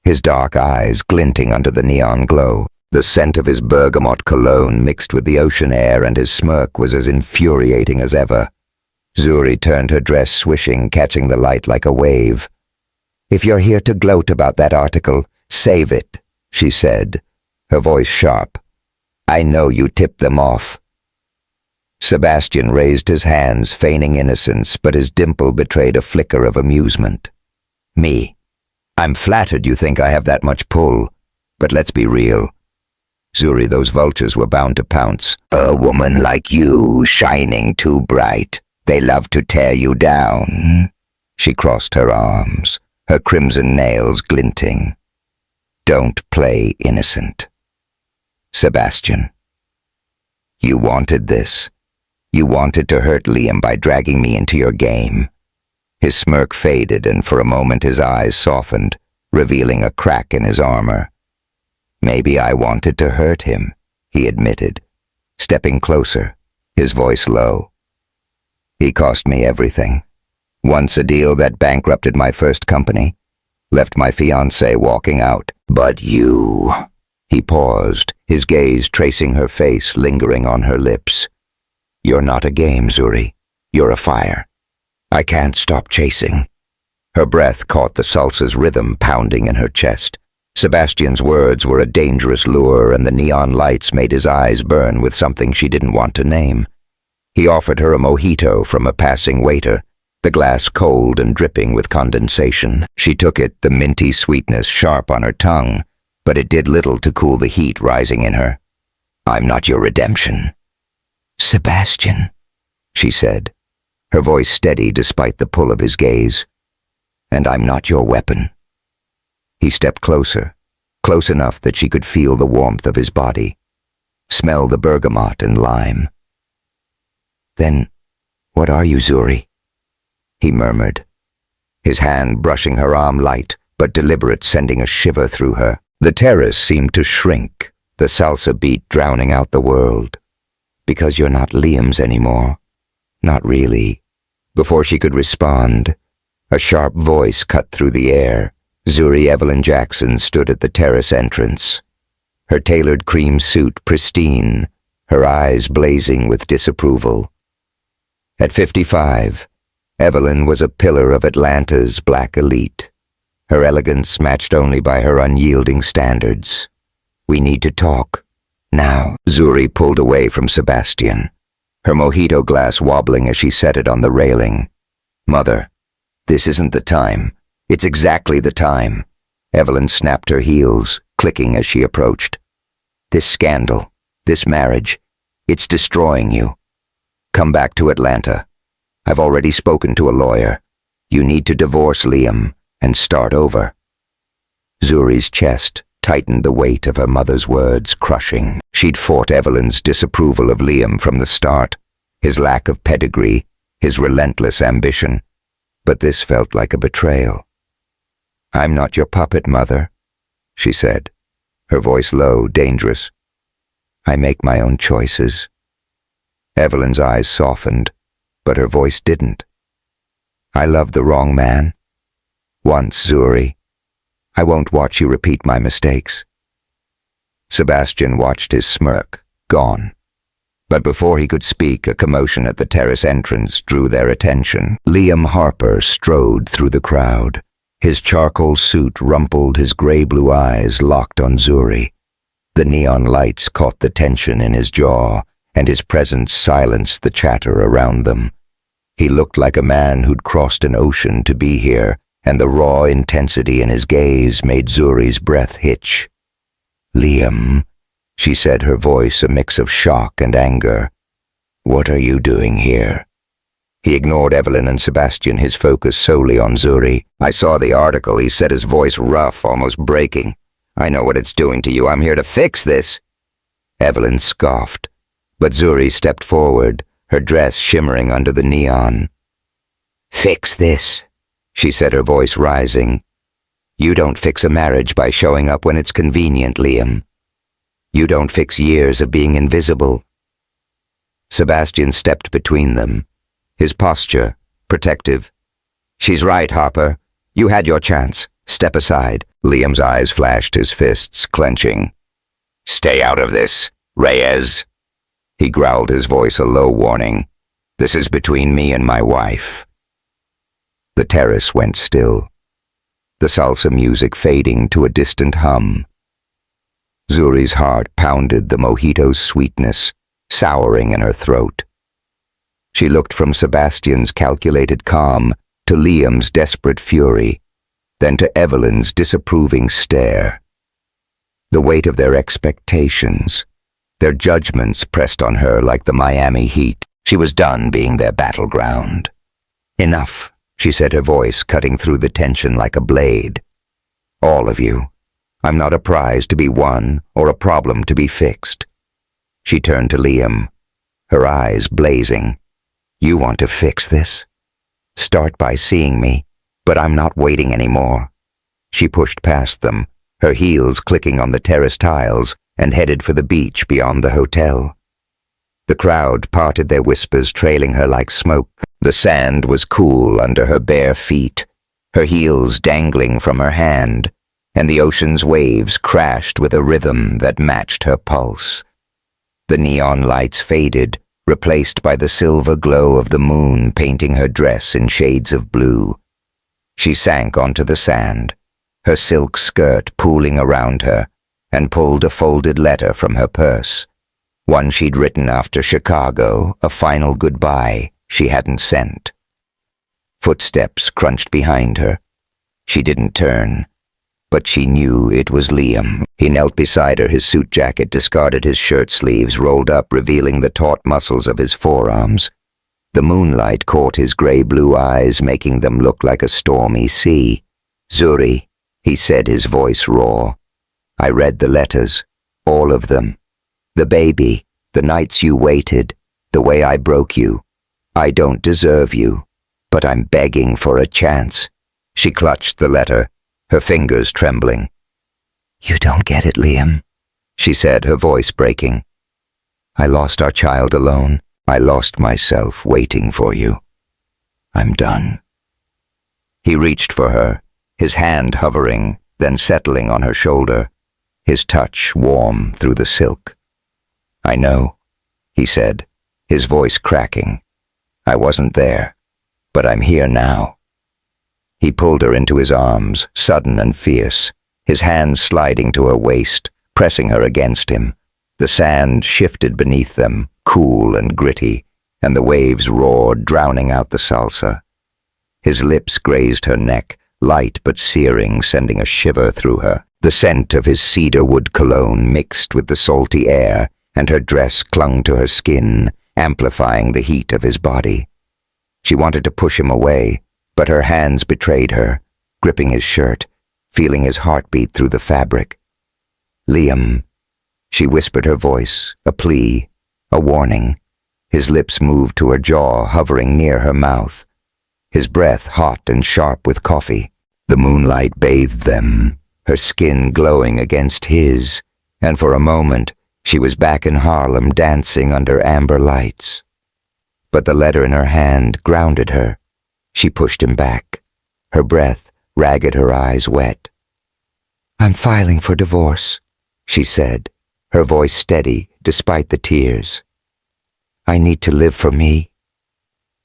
his dark eyes glinting under the neon glow. The scent of his bergamot cologne mixed with the ocean air, and his smirk was as infuriating as ever. Zuri turned her dress swishing, catching the light like a wave. "If you're here to gloat about that article, save it," she said, her voice sharp. "I know you tipped them off." Sebastian raised his hands, feigning innocence, but his dimple betrayed a flicker of amusement. "Me? I'm flattered you think I have that much pull, but let's be real. Zuri, those vultures were bound to pounce. A woman like you, shining too bright. They love to tear you down." She crossed her arms, her crimson nails glinting. "Don't play innocent. Sebastian, you wanted this. You wanted to hurt Liam by dragging me into your game." His smirk faded, and for a moment his eyes softened, revealing a crack in his armor. "Maybe I wanted to hurt him," he admitted, stepping closer, his voice low. "He cost me everything. Once a deal that bankrupted my first company, left my fiancée walking out. But you..." He paused, his gaze tracing her face, lingering on her lips. "You're not a game, Zuri. You're a fire. I can't stop chasing." Her breath caught the salsa's rhythm pounding in her chest. Sebastian's words were a dangerous lure, and the neon lights made his eyes burn with something she didn't want to name. He offered her a mojito from a passing waiter, the glass cold and dripping with condensation. She took it, the minty sweetness sharp on her tongue, but it did little to cool the heat rising in her. "I'm not your redemption." "Sebastian," she said, her voice steady despite the pull of his gaze. "And I'm not your weapon." He stepped closer, close enough that she could feel the warmth of his body, smell the bergamot and lime. "Then, what are you, Zuri?" he murmured, his hand brushing her arm, light but deliberate, sending a shiver through her. The terrace seemed to shrink, the salsa beat drowning out the world. "Because you're not Liam's anymore." "Not really." Before she could respond, a sharp voice cut through the air. Zuri Evelyn Jackson stood at the terrace entrance, her tailored cream suit pristine, her eyes blazing with disapproval. At 55, Evelyn was a pillar of Atlanta's black elite, her elegance matched only by her unyielding standards. "We need to talk. Now." Zuri pulled away from Sebastian, her mojito glass wobbling as she set it on the railing. "Mother, this isn't the time. It's exactly the time." Evelyn snapped her heels, clicking as she approached. "This scandal, this marriage, it's destroying you. Come back to Atlanta. I've already spoken to a lawyer. You need to divorce Liam and start over." Zuri's chest tightened, the weight of her mother's words crushing. She'd fought Evelyn's disapproval of Liam from the start, his lack of pedigree, his relentless ambition. But this felt like a betrayal. "I'm not your puppet, Mother," she said, her voice low, dangerous. I make my own choices. Evelyn's eyes softened, but her voice didn't. I love the wrong man. Once, Zuri. I won't watch you repeat my mistakes. Sebastian watched his smirk, gone. But before he could speak, a commotion at the terrace entrance drew their attention. Liam Harper strode through the crowd. His charcoal suit rumpled, his gray-blue eyes locked on Zuri. The neon lights caught the tension in his jaw, and his presence silenced the chatter around them. He looked like a man who'd crossed an ocean to be here, and the raw intensity in his gaze made Zuri's breath hitch. "Liam," she said, her voice a mix of shock and anger. "What are you doing here?" He ignored Evelyn and Sebastian, his focus solely on Zuri. "I saw the article," he said, his voice rough, almost breaking. "I know what it's doing to you. I'm here to fix this." Evelyn scoffed, but Zuri stepped forward, her dress shimmering under the neon. "Fix this," she said, her voice rising. "You don't fix a marriage by showing up when it's convenient, Liam. You don't fix years of being invisible." Sebastian stepped between them, his posture protective. "She's right, Harper. You had your chance. Step aside." Liam's eyes flashed, his fists clenching. "Stay out of this, Reyes." He growled, his voice a low warning. "This is between me and my wife." The terrace went still, the salsa music fading to a distant hum. Zuri's heart pounded, the mojito's sweetness souring in her throat. She looked from Sebastian's calculated calm to Liam's desperate fury, then to Evelyn's disapproving stare. The weight of their expectations, their judgments pressed on her like the Miami heat. She was done being their battleground. "Enough," she said, her voice cutting through the tension like a blade. "All of you. I'm not a prize to be won or a problem to be fixed." She turned to Liam, her eyes blazing. "You want to fix this? Start by seeing me, but I'm not waiting anymore." She pushed past them, her heels clicking on the terrace tiles, and headed for the beach beyond the hotel. The crowd parted their whispers, trailing her like smoke. The sand was cool under her bare feet, her heels dangling from her hand, and the ocean's waves crashed with a rhythm that matched her pulse. The neon lights faded, replaced by the silver glow of the moon painting her dress in shades of blue. She sank onto the sand, her silk skirt pooling around her, and pulled a folded letter from her purse, one she'd written after Chicago, a final goodbye she hadn't sent. Footsteps crunched behind her. She didn't turn, but she knew it was Liam. He knelt beside her, his suit jacket discarded, his shirt sleeves rolled up, revealing the taut muscles of his forearms. The moonlight caught his gray-blue eyes, making them look like a stormy sea. "Zuri," he said, his voice raw. "I read the letters, all of them. The baby, the nights you waited, the way I broke you. I don't deserve you, but I'm begging for a chance." She clutched the letter, her fingers trembling. "You don't get it, Liam," she said, her voice breaking. "I lost our child alone. I lost myself waiting for you. I'm done." He reached for her, his hand hovering, then settling on her shoulder, his touch warm through the silk. "I know," he said, his voice cracking. "I wasn't there, but I'm here now." He pulled her into his arms, sudden and fierce, his hands sliding to her waist, pressing her against him. The sand shifted beneath them, cool and gritty, and the waves roared, drowning out the salsa. His lips grazed her neck, light but searing, sending a shiver through her. The scent of his cedarwood cologne mixed with the salty air, and her dress clung to her skin, amplifying the heat of his body. She wanted to push him away, but her hands betrayed her, gripping his shirt, feeling his heartbeat through the fabric. "Liam," she whispered, her voice a plea, a warning. His lips moved to her jaw, hovering near her mouth, his breath hot and sharp with coffee. The moonlight bathed them, her skin glowing against his, and for a moment She was back in Harlem dancing under amber lights. But the letter in her hand grounded her. She pushed him back, her breath ragged, her eyes wet. "I'm filing for divorce," she said, her voice steady despite the tears. "I need to live for me."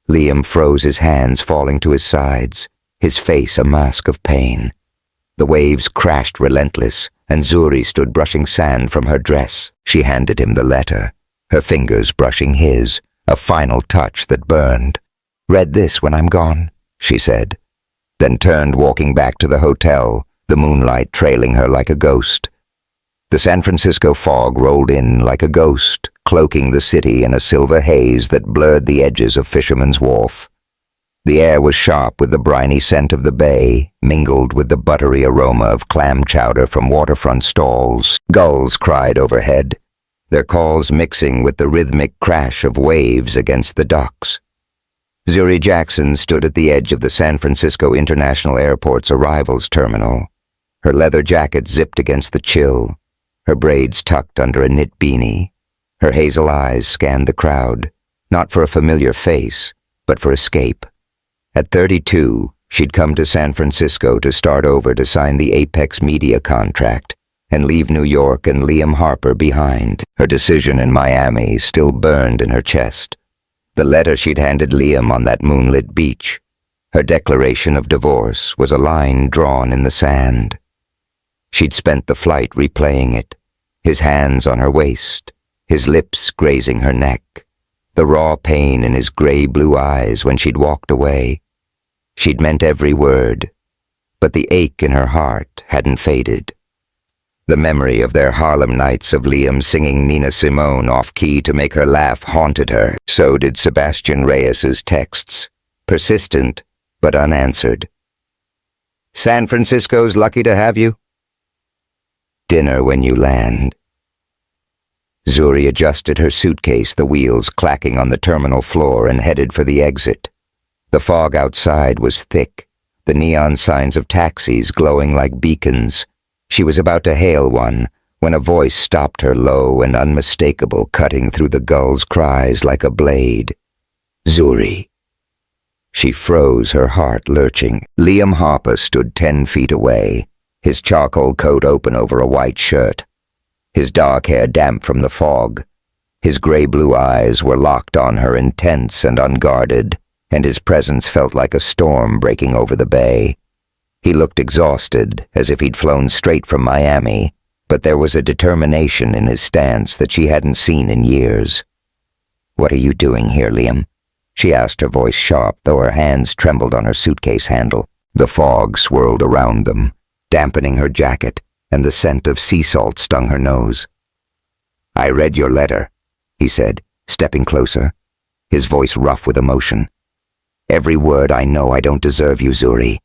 Liam froze, his hands falling to his sides, his face a mask of pain. The waves crashed relentless, and Zuri stood brushing sand from her dress. She handed him the letter, her fingers brushing his, a final touch that burned. "Read this when I'm gone," she said, then turned, walking back to the hotel, the moonlight trailing her like a ghost. The San Francisco fog rolled in like a ghost, cloaking the city in a silver haze that blurred the edges of Fisherman's Wharf. The air was sharp with the briny scent of the bay, mingled with the buttery aroma of clam chowder from waterfront stalls. Gulls cried overhead, their calls mixing with the rhythmic crash of waves against the docks. Zuri Jackson stood at the edge of the San Francisco International Airport's arrivals terminal, her leather jacket zipped against the chill, her braids tucked under a knit beanie. Her hazel eyes scanned the crowd, not for a familiar face, but for escape. At 32, she'd come to San Francisco to start over, to sign the Apex Media contract and leave New York and Liam Harper behind. Her decision in Miami still burned in her chest. The letter she'd handed Liam on that moonlit beach, her declaration of divorce, was a line drawn in the sand. She'd spent the flight replaying it, his hands on her waist, his lips grazing her neck, the raw pain in his gray-blue eyes when she'd walked away. She'd meant every word, but the ache in her heart hadn't faded. The memory of their Harlem nights of Liam singing Nina Simone off-key to make her laugh haunted her. So did Sebastian Reyes's texts, persistent but unanswered. "San Francisco's lucky to have you. Dinner when you land." Zuri adjusted her suitcase, the wheels clacking on the terminal floor, and headed for the exit. The fog outside was thick, the neon signs of taxis glowing like beacons. She was about to hail one when a voice stopped her, low and unmistakable, cutting through the gull's cries like a blade. "Zuri." She froze, her heart lurching. Liam Harper stood 10 feet away, his charcoal coat open over a white shirt, his dark hair damp from the fog. His gray-blue eyes were locked on her, intense and unguarded, and his presence felt like a storm breaking over the bay. He looked exhausted, as if he'd flown straight from Miami, but there was a determination in his stance that she hadn't seen in years. "What are you doing here, Liam?" she asked, her voice sharp, though her hands trembled on her suitcase handle. The fog swirled around them, dampening her jacket, and the scent of sea salt stung her nose. "I read your letter," he said, stepping closer, his voice rough with emotion. "Every word. I know I don't deserve you, Zuri,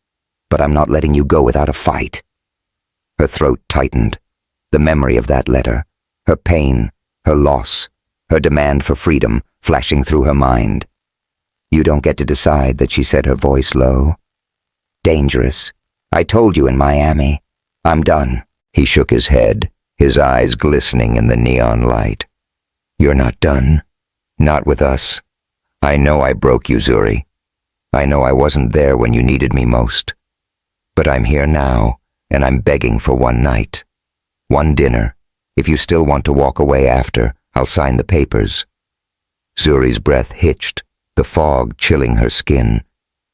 but I'm not letting you go without a fight." Her throat tightened, the memory of that letter, her pain, her loss, her demand for freedom flashing through her mind. "You don't get to decide that," she said, her voice low. "Dangerous. I told you in Miami. I'm done." He shook his head, his eyes glistening in the neon light. "You're not done. Not with us. I know I broke you, Zuri. I know I wasn't there when you needed me most. But I'm here now, and I'm begging for one night. One dinner. If you still want to walk away after, I'll sign the papers." Zuri's breath hitched, the fog chilling her skin.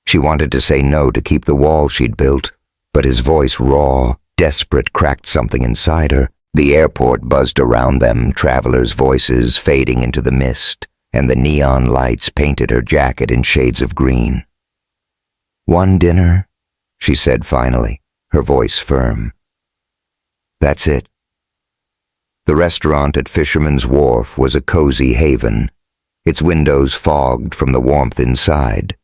She wanted to say no, to keep the wall she'd built, but his voice, raw, desperate, cracked something inside her. The airport buzzed around them, travelers' voices fading into the mist, and the neon lights painted her jacket in shades of green. "One dinner," she said finally, her voice firm. "That's it." The restaurant at Fisherman's Wharf was a cozy haven, its windows fogged from the warmth inside.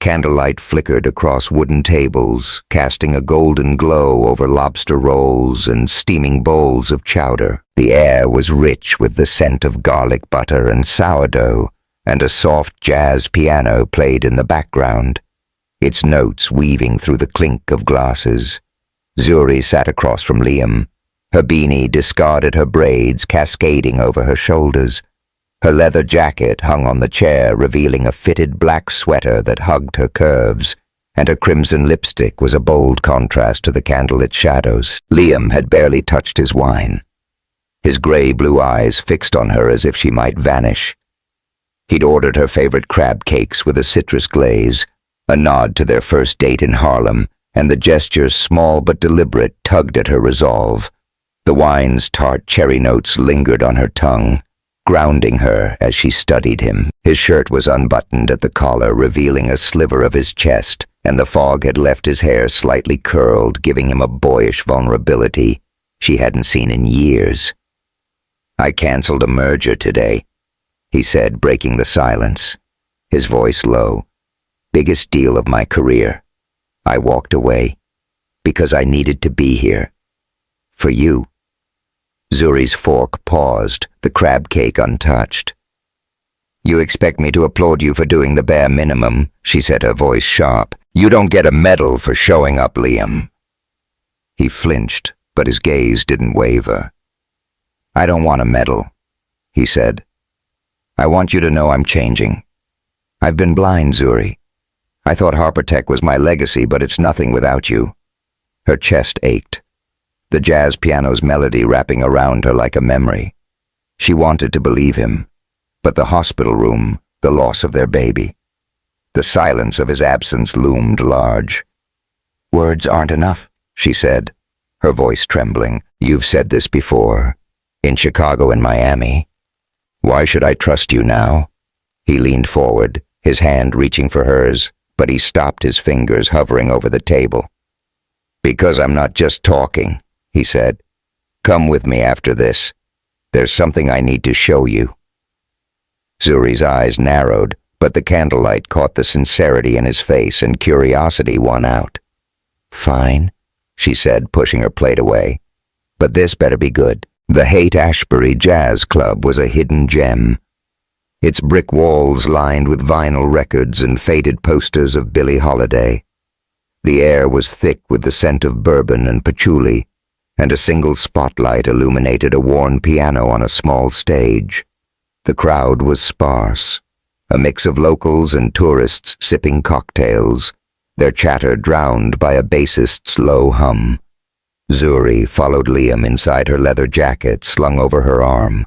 Candlelight flickered across wooden tables, casting a golden glow over lobster rolls and steaming bowls of chowder. The air was rich with the scent of garlic butter and sourdough, and a soft jazz piano played in the background, its notes weaving through the clink of glasses. Zuri sat across from Liam, Her beanie discarded her braids, cascading over her shoulders. Her leather jacket hung on the chair, revealing a fitted black sweater that hugged her curves, and her crimson lipstick was a bold contrast to the candlelit shadows. Liam had barely touched his wine, his gray-blue eyes fixed on her as if she might vanish. He'd ordered her favorite crab cakes with a citrus glaze, a nod to their first date in Harlem, and the gesture, small but deliberate, tugged at her resolve. The wine's tart cherry notes lingered on her tongue, grounding her as she studied him. His shirt was unbuttoned at the collar, revealing a sliver of his chest, and the fog had left his hair slightly curled, giving him a boyish vulnerability she hadn't seen in years. "I canceled a merger today," he said, breaking the silence, his voice low. "Biggest deal of my career. I walked away because I needed to be here. For you." Zuri's fork paused, the crab cake untouched. "You expect me to applaud you for doing the bare minimum," she said, her voice sharp. "You don't get a medal for showing up, Liam." He flinched, but his gaze didn't waver. "I don't want a medal," he said. "I want you to know I'm changing. I've been blind, Zuri. I thought Harpertech was my legacy, but it's nothing without you." Her chest ached, the jazz piano's melody wrapping around her like a memory. She wanted to believe him, but the hospital room, the loss of their baby, the silence of his absence loomed large. "Words aren't enough," she said, her voice trembling. "You've said this before, in Chicago and Miami. Why should I trust you now?" He leaned forward, his hand reaching for hers, but he stopped, his fingers hovering over the table. "Because I'm not just talking," he said. "Come with me after this. There's something I need to show you." Zuri's eyes narrowed, but the candlelight caught the sincerity in his face and curiosity won out. "Fine," she said, pushing her plate away. "But this better be good." The Haight-Ashbury Jazz Club was a hidden gem, its brick walls lined with vinyl records and faded posters of Billie Holiday. The air was thick with the scent of bourbon and patchouli, and a single spotlight illuminated a worn piano on a small stage. The crowd was sparse, a mix of locals and tourists sipping cocktails, their chatter drowned by a bassist's low hum. Zuri followed Liam inside her leather jacket slung over her arm,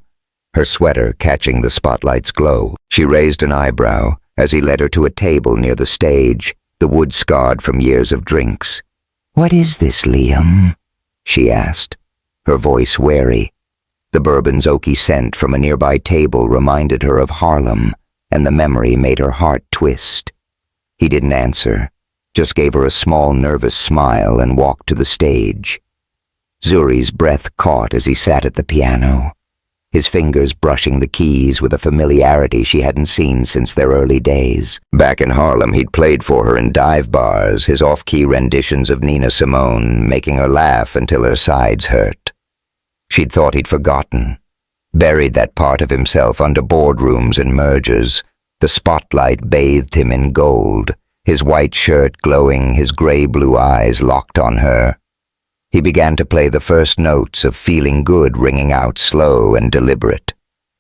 her sweater catching the spotlight's glow. She raised an eyebrow as he led her to a table near the stage, the wood scarred from years of drinks. "What is this, Liam?" she asked, her voice wary. The bourbon's oaky scent from a nearby table reminded her of Harlem, and the memory made her heart twist. He didn't answer, just gave her a small, nervous smile and walked to the stage. Zuri's breath caught as he sat at the piano, his fingers brushing the keys with a familiarity she hadn't seen since their early days. Back in Harlem, he'd played for her in dive bars, his off-key renditions of Nina Simone, making her laugh until her sides hurt. She'd thought he'd forgotten, buried that part of himself under boardrooms and mergers. The spotlight bathed him in gold, his white shirt glowing, his gray-blue eyes locked on her. He began to play the first notes of Feeling Good, ringing out slow and deliberate.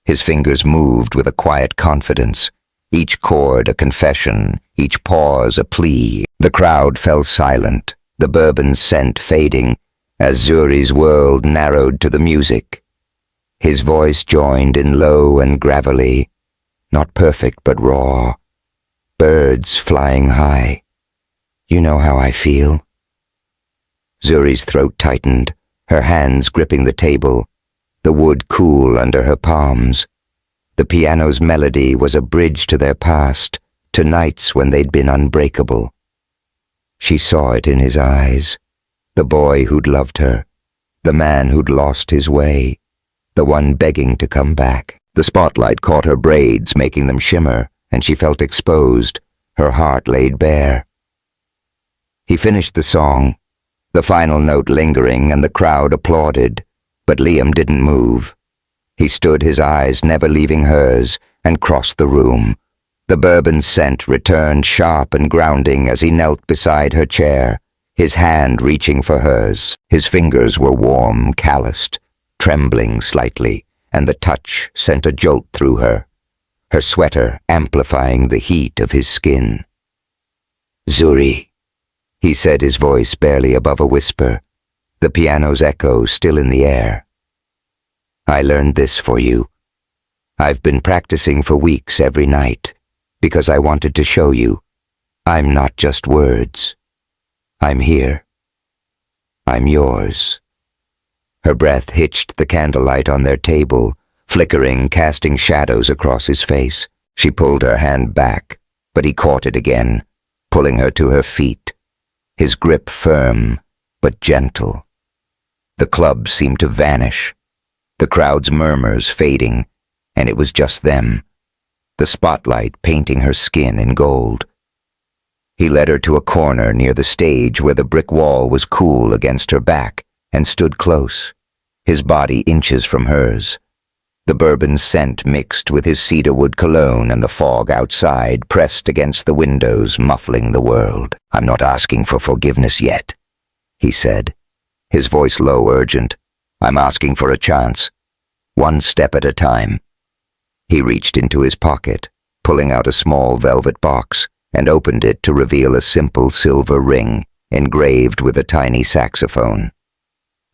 His fingers moved with a quiet confidence, each chord a confession, each pause a plea. The crowd fell silent, the bourbon scent fading, as Zuri's world narrowed to the music. His voice joined in low and gravelly, not perfect but raw. Birds flying high. "You know how I feel." Zuri's throat tightened, her hands gripping the table, the wood cool under her palms. The piano's melody was a bridge to their past, to nights when they'd been unbreakable. She saw it in his eyes, the boy who'd loved her, the man who'd lost his way, the one begging to come back. The spotlight caught her braids, making them shimmer, and she felt exposed, her heart laid bare. He finished the song, the final note lingering, and the crowd applauded, but Liam didn't move. He stood, his eyes never leaving hers, and crossed the room. The bourbon scent returned sharp and grounding as he knelt beside her chair, his hand reaching for hers. His fingers were warm, calloused, trembling slightly, and the touch sent a jolt through her sweater amplifying the heat of his skin. "Zuri," he said, his voice barely above a whisper, the piano's echo still in the air. "I learned this for you. I've been practicing for weeks every night, because I wanted to show you I'm not just words. I'm here. I'm yours." Her breath hitched the candlelight on their table, flickering, casting shadows across his face. She pulled her hand back, but he caught it again, pulling her to her feet, his grip firm but gentle. The club seemed to vanish, the crowd's murmurs fading, and it was just them, the spotlight painting her skin in gold. He led her to a corner near the stage where the brick wall was cool against her back, and stood close, his body inches from hers. The bourbon scent mixed with his cedarwood cologne and the fog outside pressed against the windows, muffling the world. "I'm not asking for forgiveness yet," he said, his voice low, urgent. "I'm asking for a chance, one step at a time." He reached into his pocket, pulling out a small velvet box, and opened it to reveal a simple silver ring engraved with a tiny saxophone.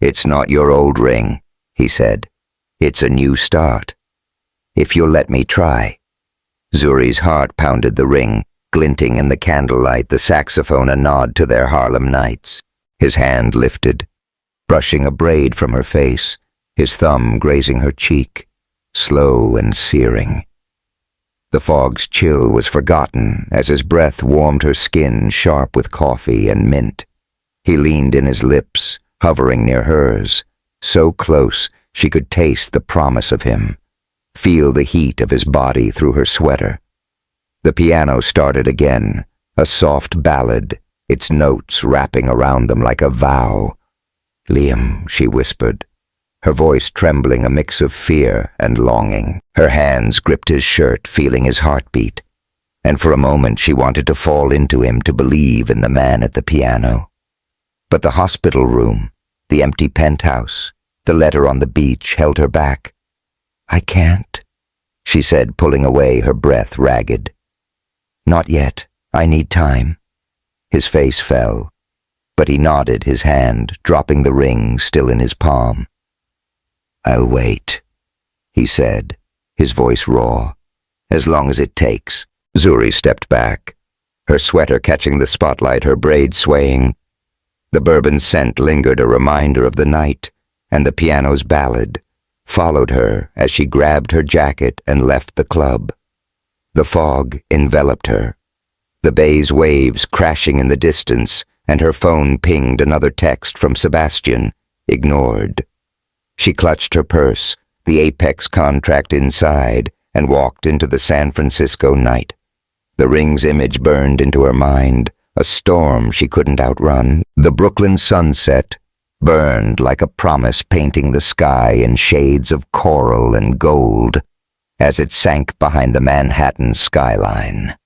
"It's not your old ring," he said. "It's a new start. If you'll let me try." Zuri's heart pounded the ring, glinting in the candlelight, the saxophone a nod to their Harlem nights. His hand lifted, brushing a braid from her face, his thumb grazing her cheek, slow and searing. The fog's chill was forgotten as his breath warmed her skin sharp with coffee and mint. He leaned in his lips, hovering near hers, so close she could taste the promise of him, feel the heat of his body through her sweater. The piano started again, a soft ballad, its notes wrapping around them like a vow. "Liam," she whispered, her voice trembling a mix of fear and longing. Her hands gripped his shirt, feeling his heartbeat, and for a moment she wanted to fall into him, to believe in the man at the piano. But the hospital room, the empty penthouse, the letter on the beach held her back. "I can't," she said, pulling away, her breath ragged. "Not yet. I need time." His face fell, but he nodded his hand, dropping the ring still in his palm. "I'll wait," he said, his voice raw. "As long as it takes." Zuri stepped back, her sweater catching the spotlight, her braid swaying. The bourbon scent lingered, a reminder of the night, and the piano's ballad followed her as she grabbed her jacket and left the club. The fog enveloped her, the bay's waves crashing in the distance, and her phone pinged another text from Sebastian, ignored. She clutched her purse, the Apex contract inside, and walked into the San Francisco night. The ring's image burned into her mind, a storm she couldn't outrun. The Brooklyn sunset burned like a promise, painting the sky in shades of coral and gold as it sank behind the Manhattan skyline.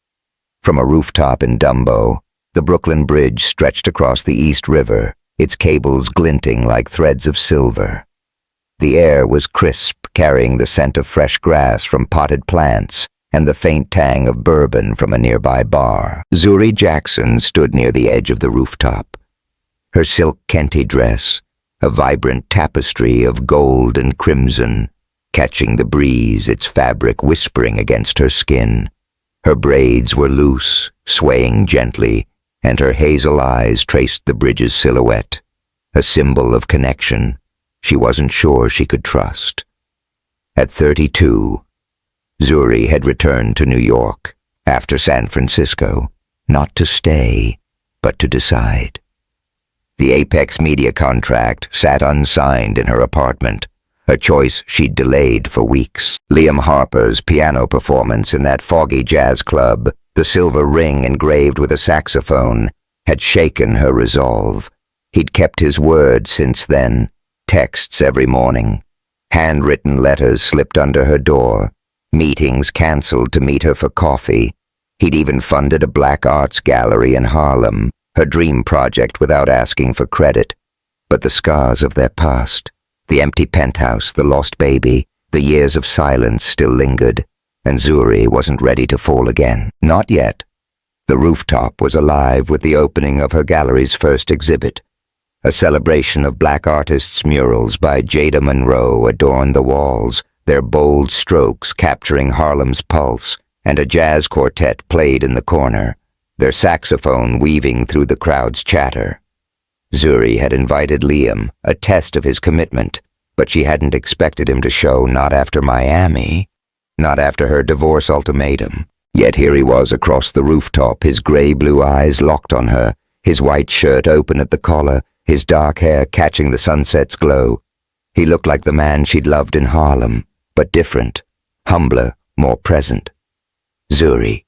From a rooftop in Dumbo, the Brooklyn Bridge stretched across the East River, its cables glinting like threads of silver. The air was crisp, carrying the scent of fresh grass from potted plants and the faint tang of bourbon from a nearby bar. Zuri Jackson stood near the edge of the rooftop, her silk kente dress, a vibrant tapestry of gold and crimson, catching the breeze, its fabric whispering against her skin. Her braids were loose, swaying gently, and her hazel eyes traced the bridge's silhouette, a symbol of connection she wasn't sure she could trust. At 32, Zuri had returned to New York after San Francisco, not to stay, but to decide. The Apex Media contract sat unsigned in her apartment, a choice she'd delayed for weeks. Liam Harper's piano performance in that foggy jazz club, the silver ring engraved with a saxophone, had shaken her resolve. He'd kept his word since then, texts every morning, handwritten letters slipped under her door, meetings canceled to meet her for coffee. He'd even funded a black arts gallery in Harlem, her dream project without asking for credit. But the scars of their past, the empty penthouse, the lost baby, the years of silence still lingered, and Zuri wasn't ready to fall again. Not yet. The rooftop was alive with the opening of her gallery's first exhibit. A celebration of black artists' murals by Jada Monroe adorned the walls, their bold strokes capturing Harlem's pulse, and a jazz quartet played in the corner, their saxophone weaving through the crowd's chatter. Zuri had invited Liam, a test of his commitment, but she hadn't expected him to show, not after Miami, not after her divorce ultimatum. Yet here he was across the rooftop, his gray-blue eyes locked on her, his white shirt open at the collar, his dark hair catching the sunset's glow. He looked like the man she'd loved in Harlem, but different, humbler, more present. Zuri.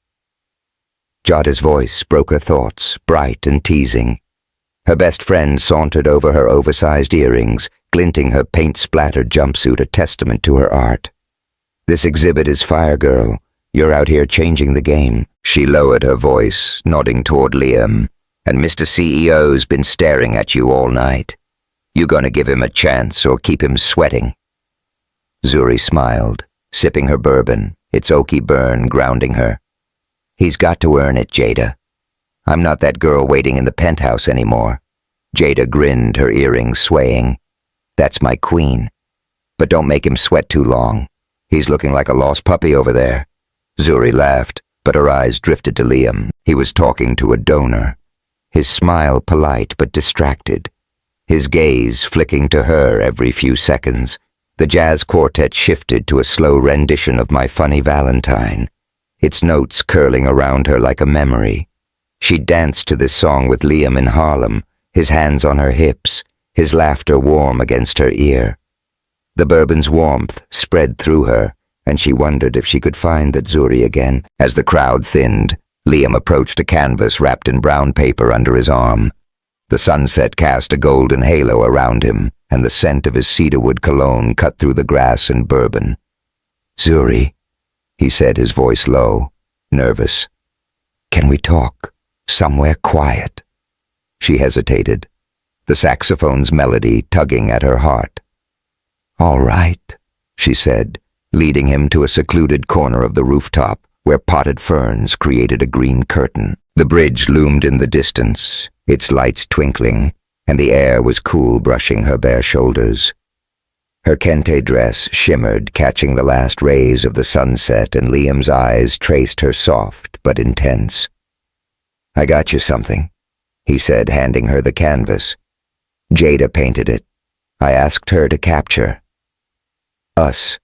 Jada's voice broke her thoughts, bright and teasing. Her best friend sauntered over her oversized earrings, glinting her paint-splattered jumpsuit a testament to her art. "This exhibit is fire, girl. You're out here changing the game." She lowered her voice, nodding toward Liam. "And Mr. CEO's been staring at you all night. You gonna give him a chance or keep him sweating?" Zuri smiled, sipping her bourbon, its oaky burn grounding her. "He's got to earn it, Jada. I'm not that girl waiting in the penthouse anymore." Jada grinned, her earrings swaying. "That's my queen. But don't make him sweat too long. He's looking like a lost puppy over there." Zuri laughed, but her eyes drifted to Liam. He was talking to a donor, his smile polite but distracted, his gaze flicking to her every few seconds. The jazz quartet shifted to a slow rendition of My Funny Valentine, its notes curling around her like a memory. She danced to this song with Liam in Harlem, his hands on her hips, his laughter warm against her ear. The bourbon's warmth spread through her, and she wondered if she could find that Zuri again. As the crowd thinned, Liam approached a canvas wrapped in brown paper under his arm. The sunset cast a golden halo around him, and the scent of his cedarwood cologne cut through the grass and bourbon. "Zuri," he said, his voice low, nervous. "Can we talk? Somewhere quiet?" She hesitated, the saxophone's melody tugging at her heart. "All right," she said, leading him to a secluded corner of the rooftop where potted ferns created a green curtain. The bridge loomed in the distance, its lights twinkling, and the air was cool, brushing her bare shoulders. Her kente dress shimmered, catching the last rays of the sunset, and Liam's eyes traced her soft but intense. "I got you something," he said, handing her the canvas. "Jada painted it. I asked her to capture us."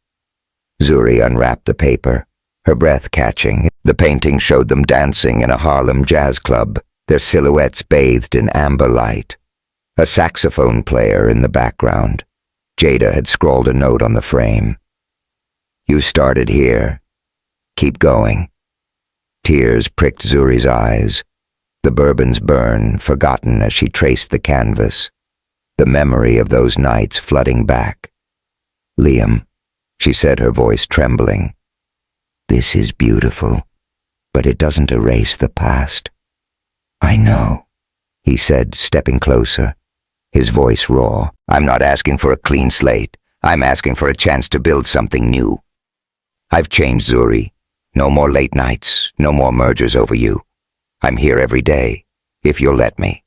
Zuri unwrapped the paper, her breath catching. The painting showed them dancing in a Harlem jazz club, their silhouettes bathed in amber light. A saxophone player in the background. Jada had scrawled a note on the frame. "You started here. Keep going." Tears pricked Zuri's eyes. The bourbon's burn, forgotten as she traced the canvas. The memory of those nights flooding back. "Liam," she said, her voice trembling. "This is beautiful, but it doesn't erase the past." "I know," he said, stepping closer, his voice raw. "I'm not asking for a clean slate. I'm asking for a chance to build something new. I've changed, Zuri. No more late nights, no more mergers over you. I'm here every day, if you'll let me."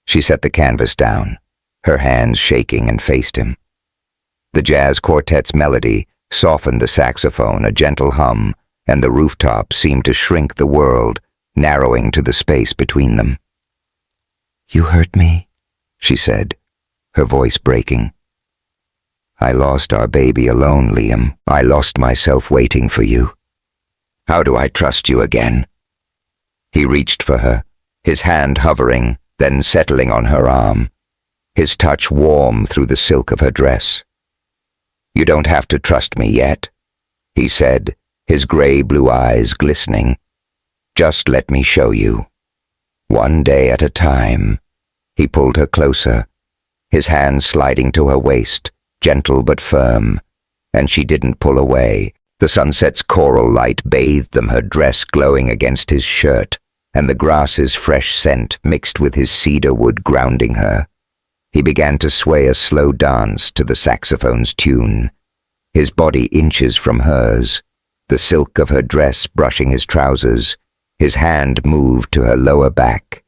She set the canvas down, her hands shaking, and faced him. The jazz quartet's melody softened the saxophone, a gentle hum, and the rooftop seemed to shrink the world, narrowing to the space between them. "You hurt me," she said, her voice breaking. "I lost our baby alone, Liam. I lost myself waiting for you. How do I trust you again?" He reached for her, his hand hovering, then settling on her arm, his touch warm through the silk of her dress. "You don't have to trust me yet," he said, his gray-blue eyes glistening. "Just let me show you. One day at a time." He pulled her closer, his hand sliding to her waist, gentle but firm, and she didn't pull away. The sunset's coral light bathed them, her dress glowing against his shirt, and the grass's fresh scent mixed with his cedar wood grounding her. He began to sway a slow dance to the saxophone's tune, his body inches from hers, the silk of her dress brushing his trousers. His hand moved to her lower back,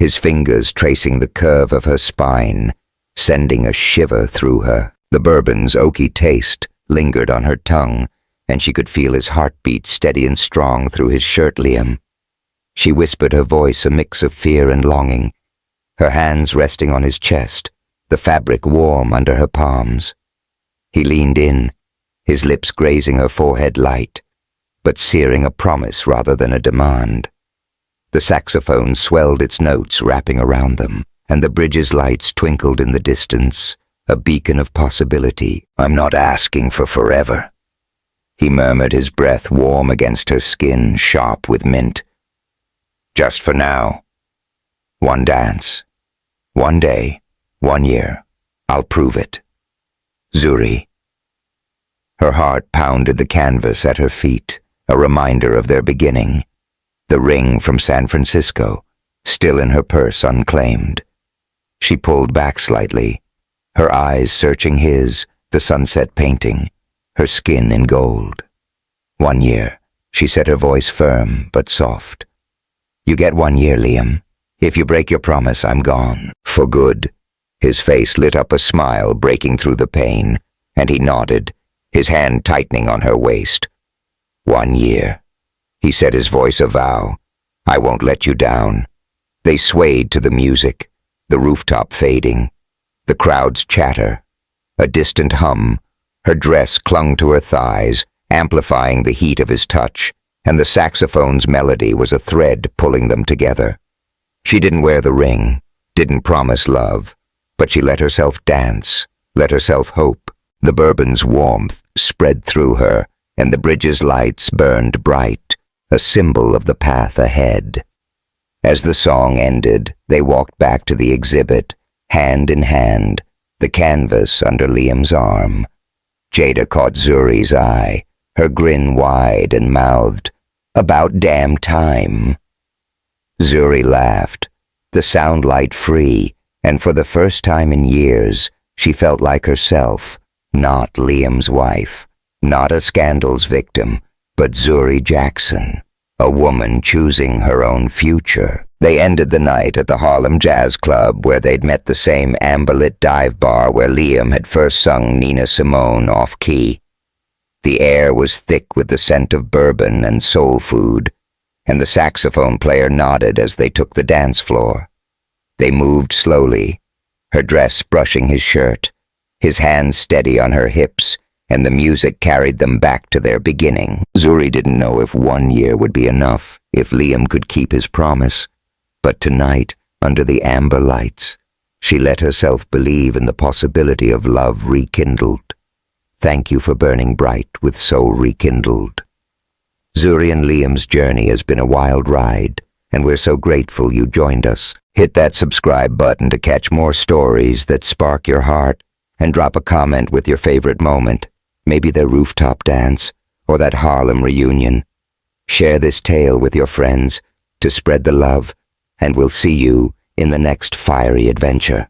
his fingers tracing the curve of her spine, sending a shiver through her. The bourbon's oaky taste lingered on her tongue, and she could feel his heartbeat steady and strong through his shirt. Liam. She whispered, her voice a mix of fear and longing, her hands resting on his chest, the fabric warm under her palms. He leaned in, his lips grazing her forehead light, but searing a promise rather than a demand. The saxophone swelled its notes wrapping around them, and the bridge's lights twinkled in the distance, a beacon of possibility. "I'm not asking for forever," he murmured, his breath warm against her skin, sharp with mint. "Just for now. One dance. One day. 1 year. I'll prove it. Zuri." Her heart pounded the canvas at her feet, a reminder of their beginning. The ring from San Francisco, still in her purse unclaimed. She pulled back slightly, her eyes searching his, the sunset painting, her skin in gold. 1 year, she said, her voice firm but soft. "You get 1 year, Liam. If you break your promise, I'm gone. For good." His face lit up a smile breaking through the pain, and he nodded, his hand tightening on her waist. 1 year, he said, his voice a vow. "I won't let you down." They swayed to the music, the rooftop fading, the crowd's chatter, a distant hum. Her dress clung to her thighs, amplifying the heat of his touch, and the saxophone's melody was a thread pulling them together. She didn't wear the ring, didn't promise love, but she let herself dance, let herself hope. The bourbon's warmth spread through her, and the bridge's lights burned bright, a symbol of the path ahead. As the song ended, they walked back to the exhibit, hand in hand, the canvas under Liam's arm. Jada caught Zuri's eye, her grin wide and mouthed, "About damn time." Zuri laughed, the sound light free, and for the first time in years, she felt like herself, not Liam's wife, not a scandal's victim, but Zuri Jackson, a woman choosing her own future. They ended the night at the Harlem Jazz Club, where they'd met, the same amber-lit dive bar where Liam had first sung Nina Simone off-key. The air was thick with the scent of bourbon and soul food, and the saxophone player nodded as they took the dance floor. They moved slowly, her dress brushing his shirt, his hands steady on her hips, and the music carried them back to their beginning. Zuri didn't know if 1 year would be enough, if Liam could keep his promise. But tonight, under the amber lights, she let herself believe in the possibility of love rekindled. Thank you for burning bright with soul rekindled. Zuri and Liam's journey has been a wild ride, and we're so grateful you joined us. Hit that subscribe button to catch more stories that spark your heart, and drop a comment with your favorite moment, maybe their rooftop dance or that Harlem reunion. Share this tale with your friends to spread the love, and we'll see you in the next fiery adventure.